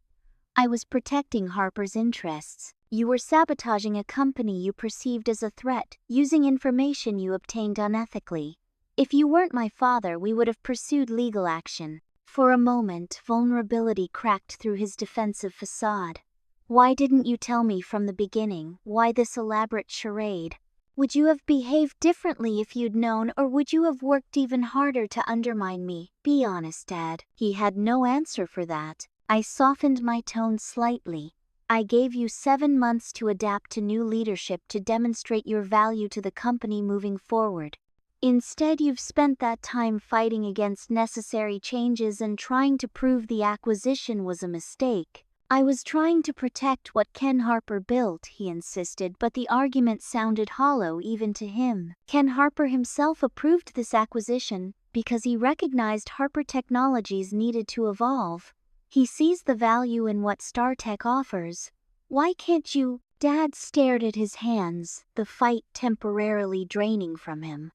"I was protecting Harper's interests. You were sabotaging a company you perceived as a threat, using information you obtained unethically. If you weren't my father, we would have pursued legal action." For a moment, vulnerability cracked through his defensive facade. "Why didn't you tell me from the beginning? Why this elaborate charade? Would you have behaved differently if you'd known, or would you have worked even harder to undermine me? Be honest, Dad." He had no answer for that. I softened my tone slightly. I gave you 7 months to adapt to new leadership to demonstrate your value to the company moving forward. Instead, you've spent that time fighting against necessary changes and trying to prove the acquisition was a mistake. I was trying to protect what Ken Harper built, he insisted, but the argument sounded hollow even to him. Ken Harper himself approved this acquisition because he recognized Harper Technologies needed to evolve. He sees the value in what StarTech offers. Why can't you? Dad stared at his hands, the fight temporarily draining from him.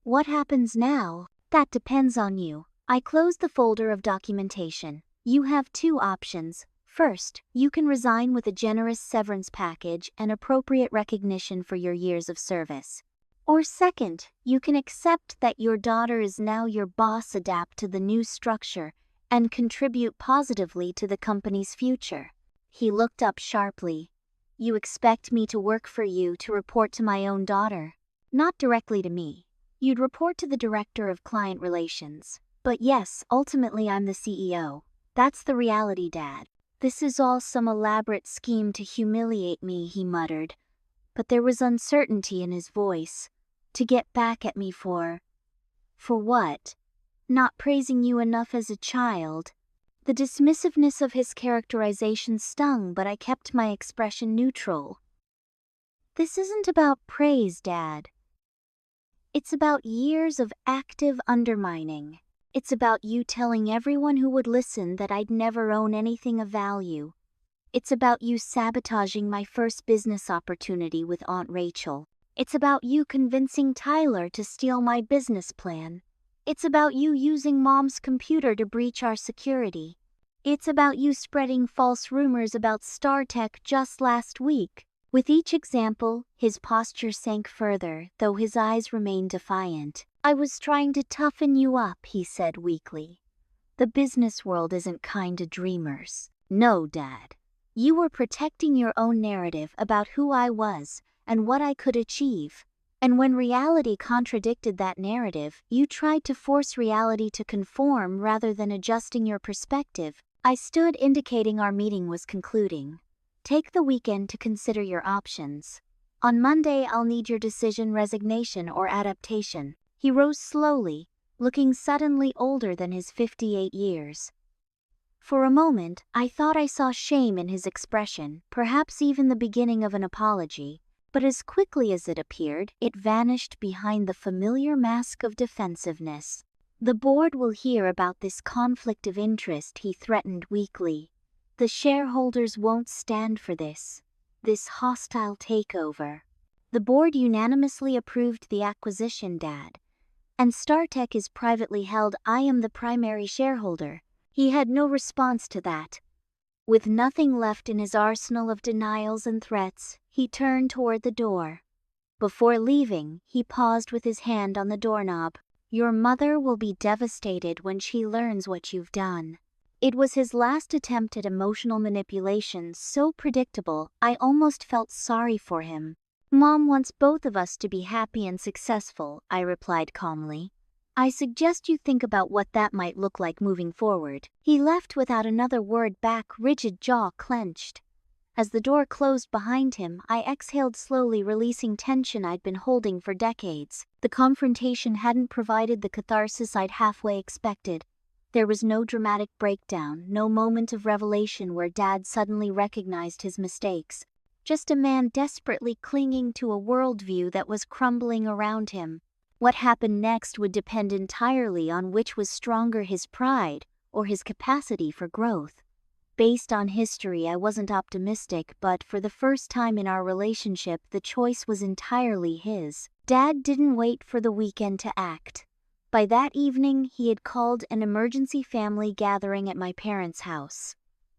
What happens now? That depends on you. I closed the folder of documentation. You have 2 options. First, you can resign with a generous severance package and appropriate recognition for your years of service. Or second, you can accept that your daughter is now your boss, adapt to the new structure, and contribute positively to the company's future. He looked up sharply. You expect me to work for you, to report to my own daughter? Not directly to me. You'd report to the Director of Client Relations. But yes, ultimately I'm the CEO. That's the reality, Dad. This is all some elaborate scheme to humiliate me, he muttered. But there was uncertainty in his voice. To get back at me for what? Not praising you enough as a child. The dismissiveness of his characterization stung, but I kept my expression neutral. This isn't about praise, Dad. It's about years of active undermining. It's about you telling everyone who would listen that I'd never own anything of value. It's about you sabotaging my first business opportunity with Aunt Rachel. It's about you convincing Tyler to steal my business plan. It's about you using Mom's computer to breach our security. It's about you spreading false rumors about StarTech just last week. With each example, his posture sank further, though his eyes remained defiant. I was trying to toughen you up, he said weakly. The business world isn't kind to dreamers. No, Dad. You were protecting your own narrative about who I was and what I could achieve. And when reality contradicted that narrative, you tried to force reality to conform rather than adjusting your perspective. I stood, indicating our meeting was concluding. Take the weekend to consider your options. On Monday, I'll need your decision: resignation or adaptation. He rose slowly, looking suddenly older than his 58 years. For a moment, I thought I saw shame in his expression, perhaps even the beginning of an apology. But as quickly as it appeared, it vanished behind the familiar mask of defensiveness. The board will hear about this conflict of interest, he threatened weakly. The shareholders won't stand for this hostile takeover. The board unanimously approved the acquisition, Dad. And StarTech is privately held. I am the primary shareholder. He had no response to that. With nothing left in his arsenal of denials and threats, he turned toward the door. Before leaving, he paused with his hand on the doorknob. Your mother will be devastated when she learns what you've done. It was his last attempt at emotional manipulation, so predictable, I almost felt sorry for him. Mom wants both of us to be happy and successful, I replied calmly. I suggest you think about what that might look like moving forward. He left without another word back, rigid jaw clenched. As the door closed behind him, I exhaled slowly, releasing tension I'd been holding for decades. The confrontation hadn't provided the catharsis I'd halfway expected. There was no dramatic breakdown, no moment of revelation where Dad suddenly recognized his mistakes. Just a man desperately clinging to a worldview that was crumbling around him. What happened next would depend entirely on which was stronger, his pride or his capacity for growth. Based on history, I wasn't optimistic, but for the first time in our relationship, the choice was entirely his. Dad didn't wait for the weekend to act. By that evening, he had called an emergency family gathering at my parents' house.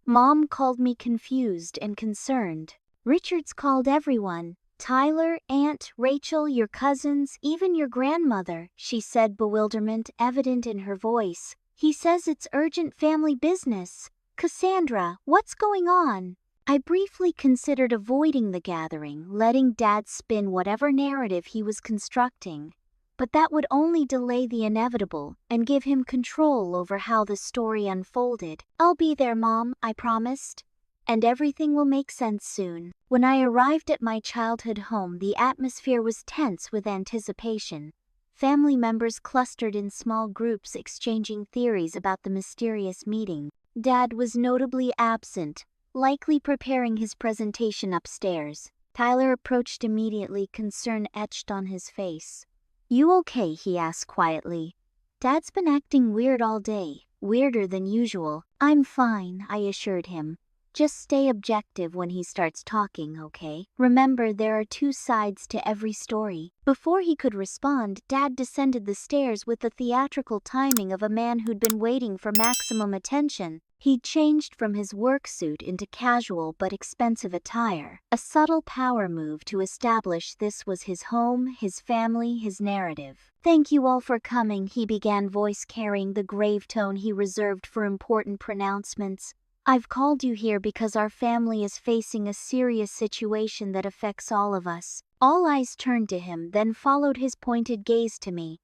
Mom called me confused and concerned. Richard's called everyone. Tyler, Aunt Rachel, your cousins, even your grandmother, she said, bewilderment evident in her voice. He says it's urgent family business. Cassandra, what's going on? I briefly considered avoiding the gathering, letting Dad spin whatever narrative he was constructing. But that would only delay the inevitable and give him control over how the story unfolded. I'll be there, Mom, I promised. and everything will make sense soon. When I arrived at my childhood home, the atmosphere was tense with anticipation. Family members clustered in small groups exchanging theories about the mysterious meeting. Dad was notably absent, likely preparing his presentation upstairs. Tyler approached immediately, concern etched on his face. "You okay?" he asked quietly. "Dad's been acting weird all day, weirder than usual." "I'm fine," I assured him. "Just stay objective when he starts talking, okay? Remember, there are two sides to every story." Before he could respond, Dad descended the stairs with the theatrical timing of a man who'd been waiting for maximum attention. He'd changed from his work suit into casual but expensive attire, a subtle power move to establish this was his home, his family, his narrative. "Thank you all for coming," he began, voice carrying the grave tone he reserved for important pronouncements. "I've called you here because our family is facing a serious situation that affects all of us." All eyes turned to him, then followed his pointed gaze to me.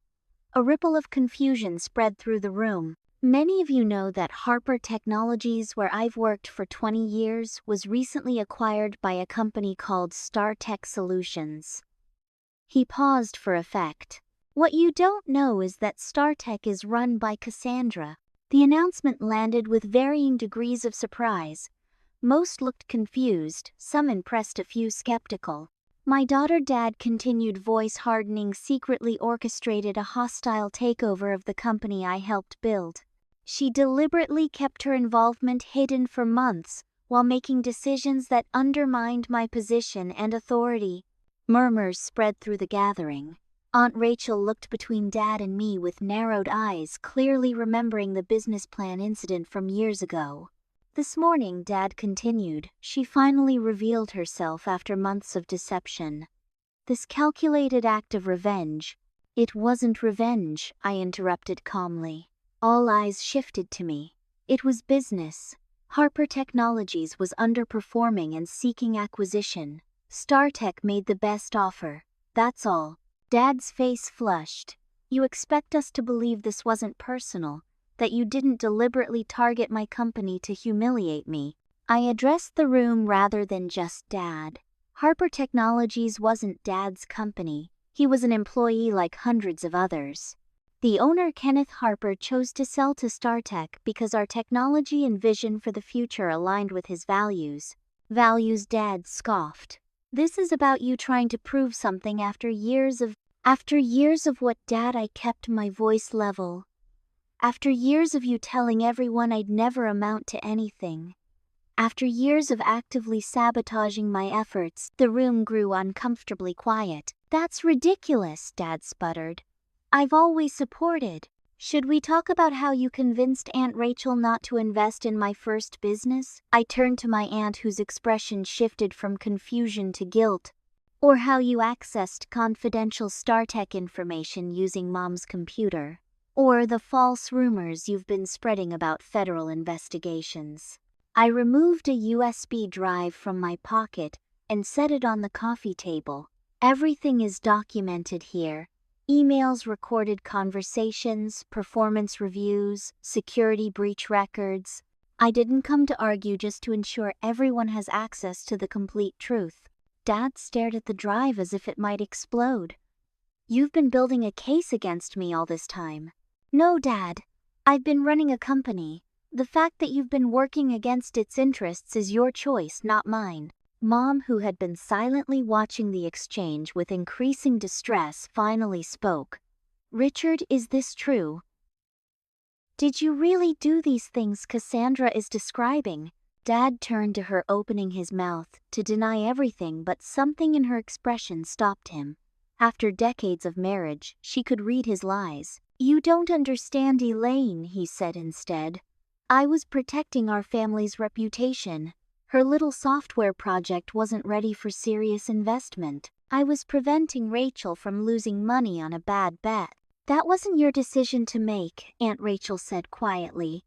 A ripple of confusion spread through the room. "Many of you know that Harper Technologies, where I've worked for 20 years, was recently acquired by a company called StarTech Solutions." He paused for effect. "What you don't know is that StarTech is run by Cassandra." The announcement landed with varying degrees of surprise. Most looked confused, some impressed, a few skeptical. "My daughter," Dad continued, voice hardening, "secretly orchestrated a hostile takeover of the company I helped build. She deliberately kept her involvement hidden for months, while making decisions that undermined my position and authority." Murmurs spread through the gathering. Aunt Rachel looked between Dad and me with narrowed eyes, clearly remembering the business plan incident from years ago. "This morning," Dad continued, "she finally revealed herself after months of deception. This calculated act of revenge." "It wasn't revenge," I interrupted calmly. All eyes shifted to me. "It was business. Harper Technologies was underperforming and seeking acquisition. StarTech made the best offer. That's all." Dad's face flushed. "You expect us to believe this wasn't personal, that you didn't deliberately target my company to humiliate me?" I addressed the room rather than just Dad. Harper Technologies wasn't Dad's company. He was an employee like hundreds of others. The owner, Kenneth Harper, chose to sell to StarTech because our technology and vision for the future aligned with his values. "Values?" Dad scoffed. "This is about you trying to prove something after years of what, Dad?" I kept my voice level. "After years of you telling everyone I'd never amount to anything. After years of actively sabotaging my efforts." The room grew uncomfortably quiet. "That's ridiculous," Dad sputtered. "I've always supported." "Should we talk about how you convinced Aunt Rachel not to invest in my first business?" I turned to my aunt, whose expression shifted from confusion to guilt. "Or how you accessed confidential StarTech information using Mom's computer? Or the false rumors you've been spreading about federal investigations?" I removed a USB drive from my pocket and set it on the coffee table. "Everything is documented here. Emails, recorded conversations, performance reviews, security breach records. I didn't come to argue, just to ensure everyone has access to the complete truth." Dad stared at the drive as if it might explode. "You've been building a case against me all this time." "No, Dad. I've been running a company. The fact that you've been working against its interests is your choice, not mine." Mom, who had been silently watching the exchange with increasing distress, finally spoke. "Richard, is this true? Did you really do these things Cassandra is describing?" Dad turned to her, opening his mouth to deny everything, but something in her expression stopped him. After decades of marriage, she could read his lies. "You don't understand, Elaine," he said instead. "I was protecting our family's reputation. Her little software project wasn't ready for serious investment. I was preventing Rachel from losing money on a bad bet." "That wasn't your decision to make," Aunt Rachel said quietly.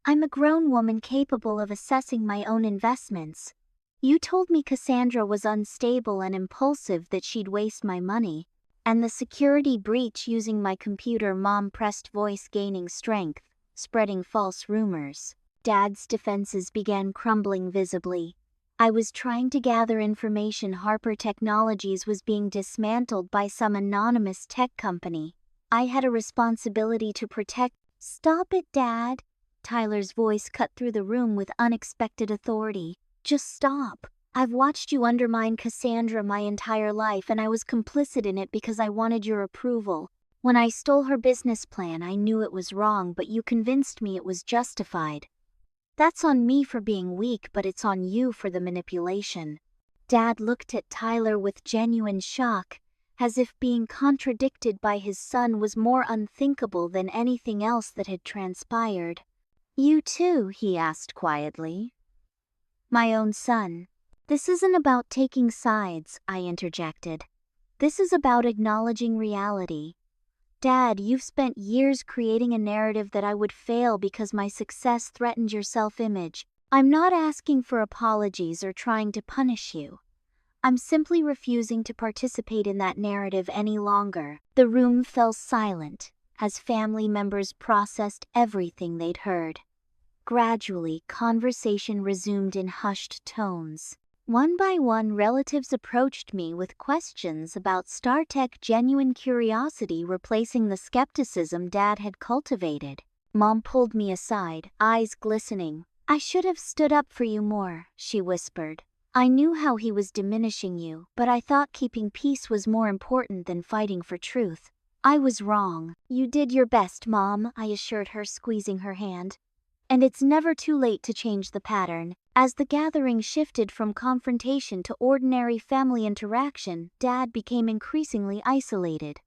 "I'm a grown woman capable of assessing my own investments. You told me Cassandra was unstable and impulsive, that she'd waste my money. And the security breach using my computer," Mom pressed, voice gaining strength, "spreading false rumors. Dad's defenses began crumbling visibly. I was trying to gather information Harper Technologies was being dismantled by some anonymous tech company. I had a responsibility to protect. "Stop it, Dad." Tyler's voice cut through the room with unexpected authority. "Just stop. I've watched you undermine Cassandra my entire life, and I was complicit in it because I wanted your approval. When I stole her business plan, I knew it was wrong, but you convinced me it was justified. That's on me for being weak, but it's on you for the manipulation." Dad looked at Tyler with genuine shock, as if being contradicted by his son was more unthinkable than anything else that had transpired. "You too?" he asked quietly. "My own son." "This isn't about taking sides," I interjected. "This is about acknowledging reality. Dad, you've spent years creating a narrative that I would fail because my success threatened your self-image. I'm not asking for apologies or trying to punish you. I'm simply refusing to participate in that narrative any longer." The room fell silent as family members processed everything they'd heard. Gradually, conversation resumed in hushed tones. One by one, relatives approached me with questions about StarTech, genuine curiosity replacing the skepticism Dad had cultivated. Mom pulled me aside, eyes glistening. "I should have stood up for you more," she whispered. "I knew how he was diminishing you, but I thought keeping peace was more important than fighting for truth. I was wrong." "You did your best, Mom," I assured her, squeezing her hand. "And it's never too late to change the pattern." As the gathering shifted from confrontation to ordinary family interaction, Dad became increasingly isolated.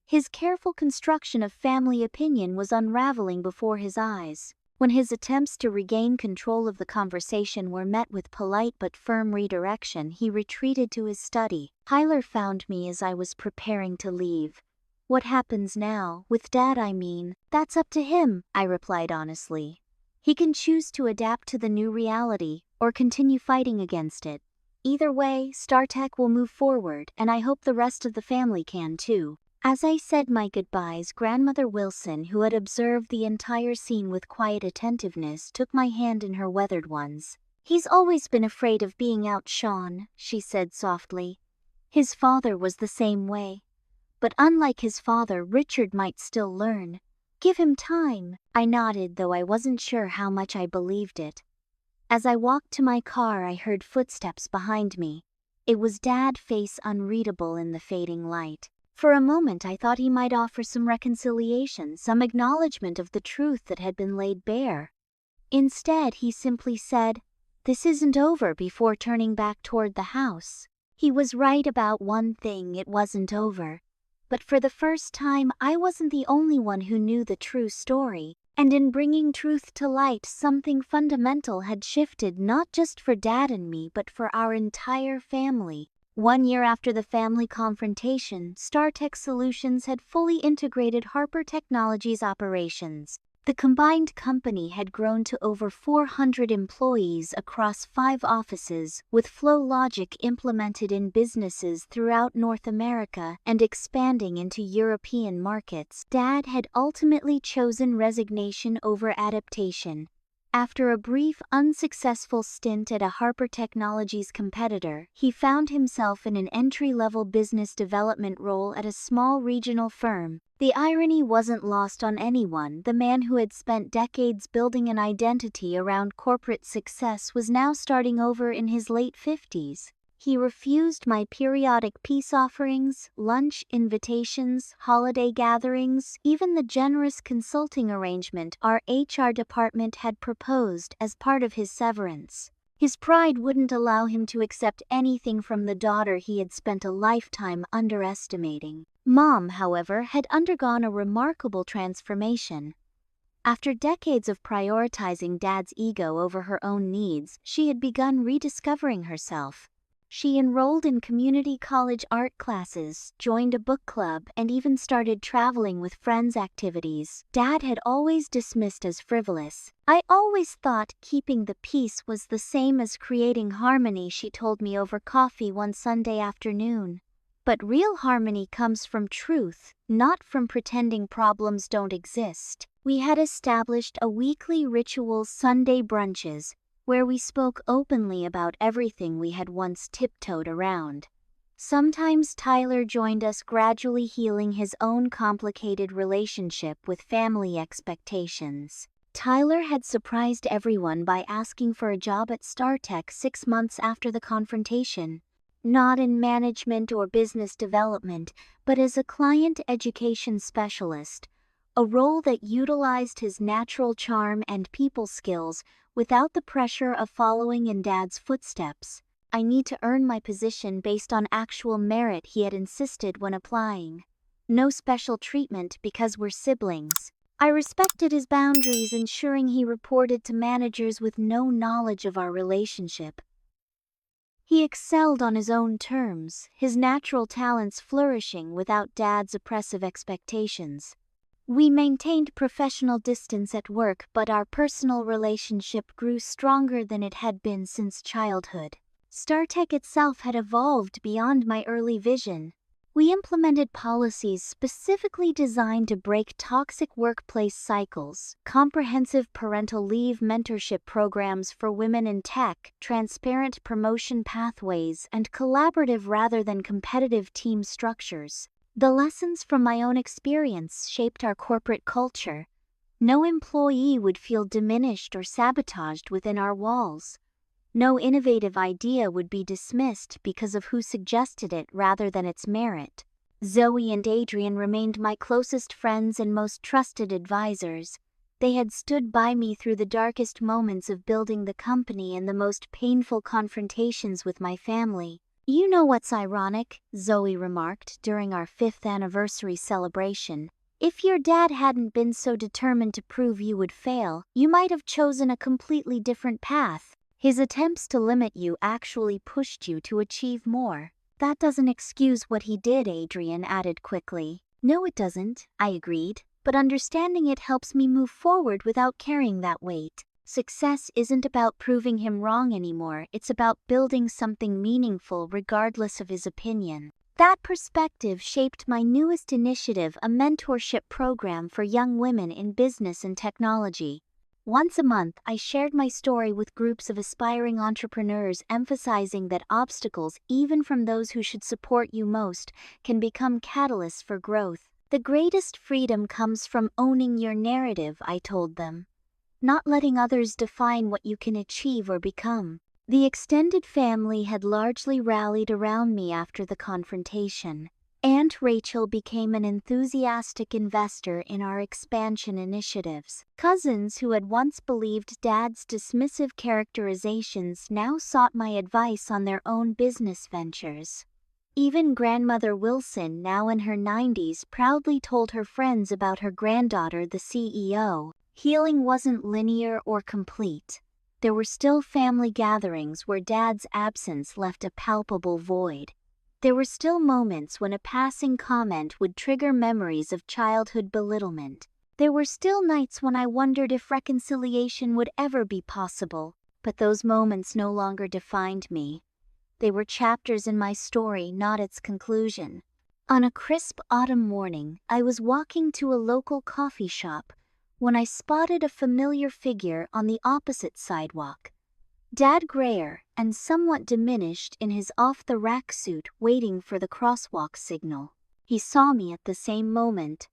His careful construction of family opinion was unraveling before his eyes. When his attempts to regain control of the conversation were met with polite but firm redirection, he retreated to his study. Tyler found me as I was preparing to leave. "What happens now, with Dad I mean, that's up to him," I replied honestly. "He can choose to adapt to the new reality or continue fighting against it. Either way, StarTech will move forward, and I hope the rest of the family can too." As I said my goodbyes, Grandmother Wilson, who had observed the entire scene with quiet attentiveness, took my hand in her weathered ones. "He's always been afraid of being outshone," she said softly. "His father was the same way. But unlike his father, Richard might still learn. Give him time." I nodded, though I wasn't sure how much I believed it. As I walked to my car, I heard footsteps behind me. It was Dad, face unreadable in the fading light. For a moment I thought he might offer some reconciliation, some acknowledgement of the truth that had been laid bare. Instead, he simply said, "This isn't over," before turning back toward the house. He was right about one thing: it wasn't over. But for the first time, I wasn't the only one who knew the true story. And in bringing truth to light, something fundamental had shifted, not just for Dad and me, but for our entire family. 1 year after the family confrontation, StarTech Solutions had fully integrated Harper Technologies operations. The combined company had grown to over 400 employees across 5 offices, with flow logic implemented in businesses throughout North America and expanding into European markets. Dad had ultimately chosen resignation over adaptation. After a brief, unsuccessful stint at a Harper Technologies competitor, he found himself in an entry-level business development role at a small regional firm. The irony wasn't lost on anyone. The man who had spent decades building an identity around corporate success was now starting over in his late 50s. He refused my periodic peace offerings, lunch invitations, holiday gatherings, even the generous consulting arrangement our HR department had proposed as part of his severance. His pride wouldn't allow him to accept anything from the daughter he had spent a lifetime underestimating. Mom, however, had undergone a remarkable transformation. After decades of prioritizing Dad's ego over her own needs, she had begun rediscovering herself. She enrolled in community college art classes, joined a book club, and even started traveling with friends' activities Dad had always dismissed as frivolous. "I always thought keeping the peace was the same as creating harmony," she told me over coffee one Sunday afternoon. "But real harmony comes from truth, not from pretending problems don't exist." We had established a weekly ritual Sunday brunches, where we spoke openly about everything we had once tiptoed around. Sometimes Tyler joined us, gradually healing his own complicated relationship with family expectations. Tyler had surprised everyone by asking for a job at StarTech 6 months after the confrontation. Not in management or business development, but as a client education specialist, a role that utilized his natural charm and people skills without the pressure of following in Dad's footsteps. I need to earn my position based on actual merit, he had insisted when applying. No special treatment because we're siblings. I respected his boundaries, ensuring he reported to managers with no knowledge of our relationship. He excelled on his own terms, his natural talents flourishing without Dad's oppressive expectations. We maintained professional distance at work, but our personal relationship grew stronger than it had been since childhood. StarTech itself had evolved beyond my early vision. We implemented policies specifically designed to break toxic workplace cycles, comprehensive parental leave mentorship programs for women in tech, transparent promotion pathways, and collaborative rather than competitive team structures. The lessons from my own experience shaped our corporate culture. No employee would feel diminished or sabotaged within our walls. No innovative idea would be dismissed because of who suggested it rather than its merit. Zoe and Adrian remained my closest friends and most trusted advisors. They had stood by me through the darkest moments of building the company and the most painful confrontations with my family. "You know what's ironic?" Zoe remarked during our 5th anniversary celebration. "If your dad hadn't been so determined to prove you would fail, you might have chosen a completely different path. His attempts to limit you actually pushed you to achieve more." "That doesn't excuse what he did," Adrian added quickly. "No, it doesn't," I agreed, "but understanding it helps me move forward without carrying that weight. Success isn't about proving him wrong anymore, it's about building something meaningful regardless of his opinion." That perspective shaped my newest initiative, a mentorship program for young women in business and technology. Once a month, I shared my story with groups of aspiring entrepreneurs, emphasizing that obstacles, even from those who should support you most, can become catalysts for growth. "The greatest freedom comes from owning your narrative," I told them. "Not letting others define what you can achieve or become." The extended family had largely rallied around me after the confrontation. Aunt Rachel became an enthusiastic investor in our expansion initiatives. Cousins who had once believed Dad's dismissive characterizations now sought my advice on their own business ventures. Even Grandmother Wilson, now in her 90s, proudly told her friends about her granddaughter, the CEO. Healing wasn't linear or complete. There were still family gatherings where Dad's absence left a palpable void. There were still moments when a passing comment would trigger memories of childhood belittlement. There were still nights when I wondered if reconciliation would ever be possible, but those moments no longer defined me. They were chapters in my story, not its conclusion. On a crisp autumn morning, I was walking to a local coffee shop when I spotted a familiar figure on the opposite sidewalk. Dad Grayer, and somewhat diminished in his off-the-rack suit, waiting for the crosswalk signal. He saw me at the same moment.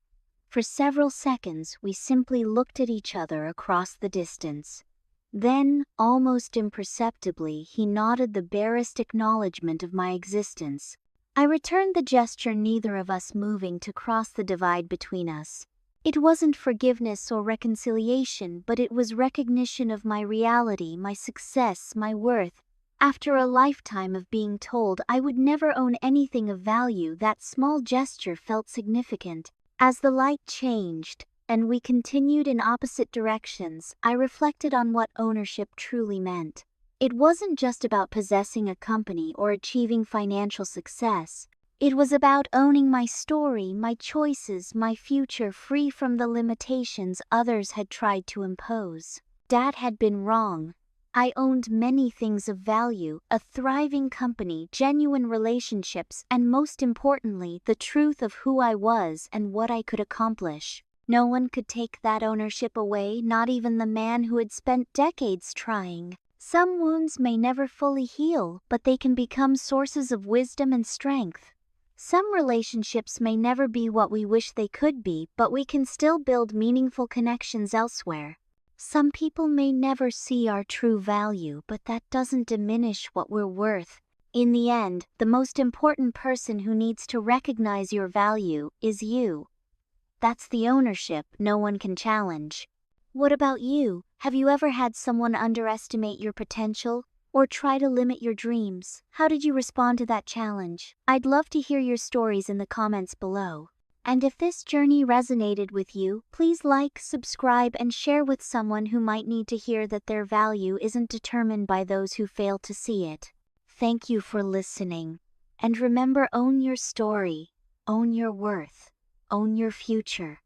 For several seconds, we simply looked at each other across the distance. Then, almost imperceptibly, he nodded the barest acknowledgement of my existence. I returned the gesture, neither of us moving to cross the divide between us. It wasn't forgiveness or reconciliation, but it was recognition of my reality, my success, my worth. After a lifetime of being told I would never own anything of value, that small gesture felt significant. As the light changed, and we continued in opposite directions, I reflected on what ownership truly meant. It wasn't just about possessing a company or achieving financial success. It was about owning my story, my choices, my future, free from the limitations others had tried to impose. Dad had been wrong. I owned many things of value: a thriving company, genuine relationships, and most importantly, the truth of who I was and what I could accomplish. No one could take that ownership away, not even the man who had spent decades trying. Some wounds may never fully heal, but they can become sources of wisdom and strength. Some relationships may never be what we wish they could be, but we can still build meaningful connections elsewhere. Some people may never see our true value, but that doesn't diminish what we're worth. In the end, the most important person who needs to recognize your value is you. That's the ownership no one can challenge. What about you? Have you ever had someone underestimate your potential or try to limit your dreams? How did you respond to that challenge? I'd love to hear your stories in the comments below. And if this journey resonated with you, please like, subscribe, and share with someone who might need to hear that their value isn't determined by those who fail to see it. Thank you for listening. And remember, own your story, own your worth, own your future.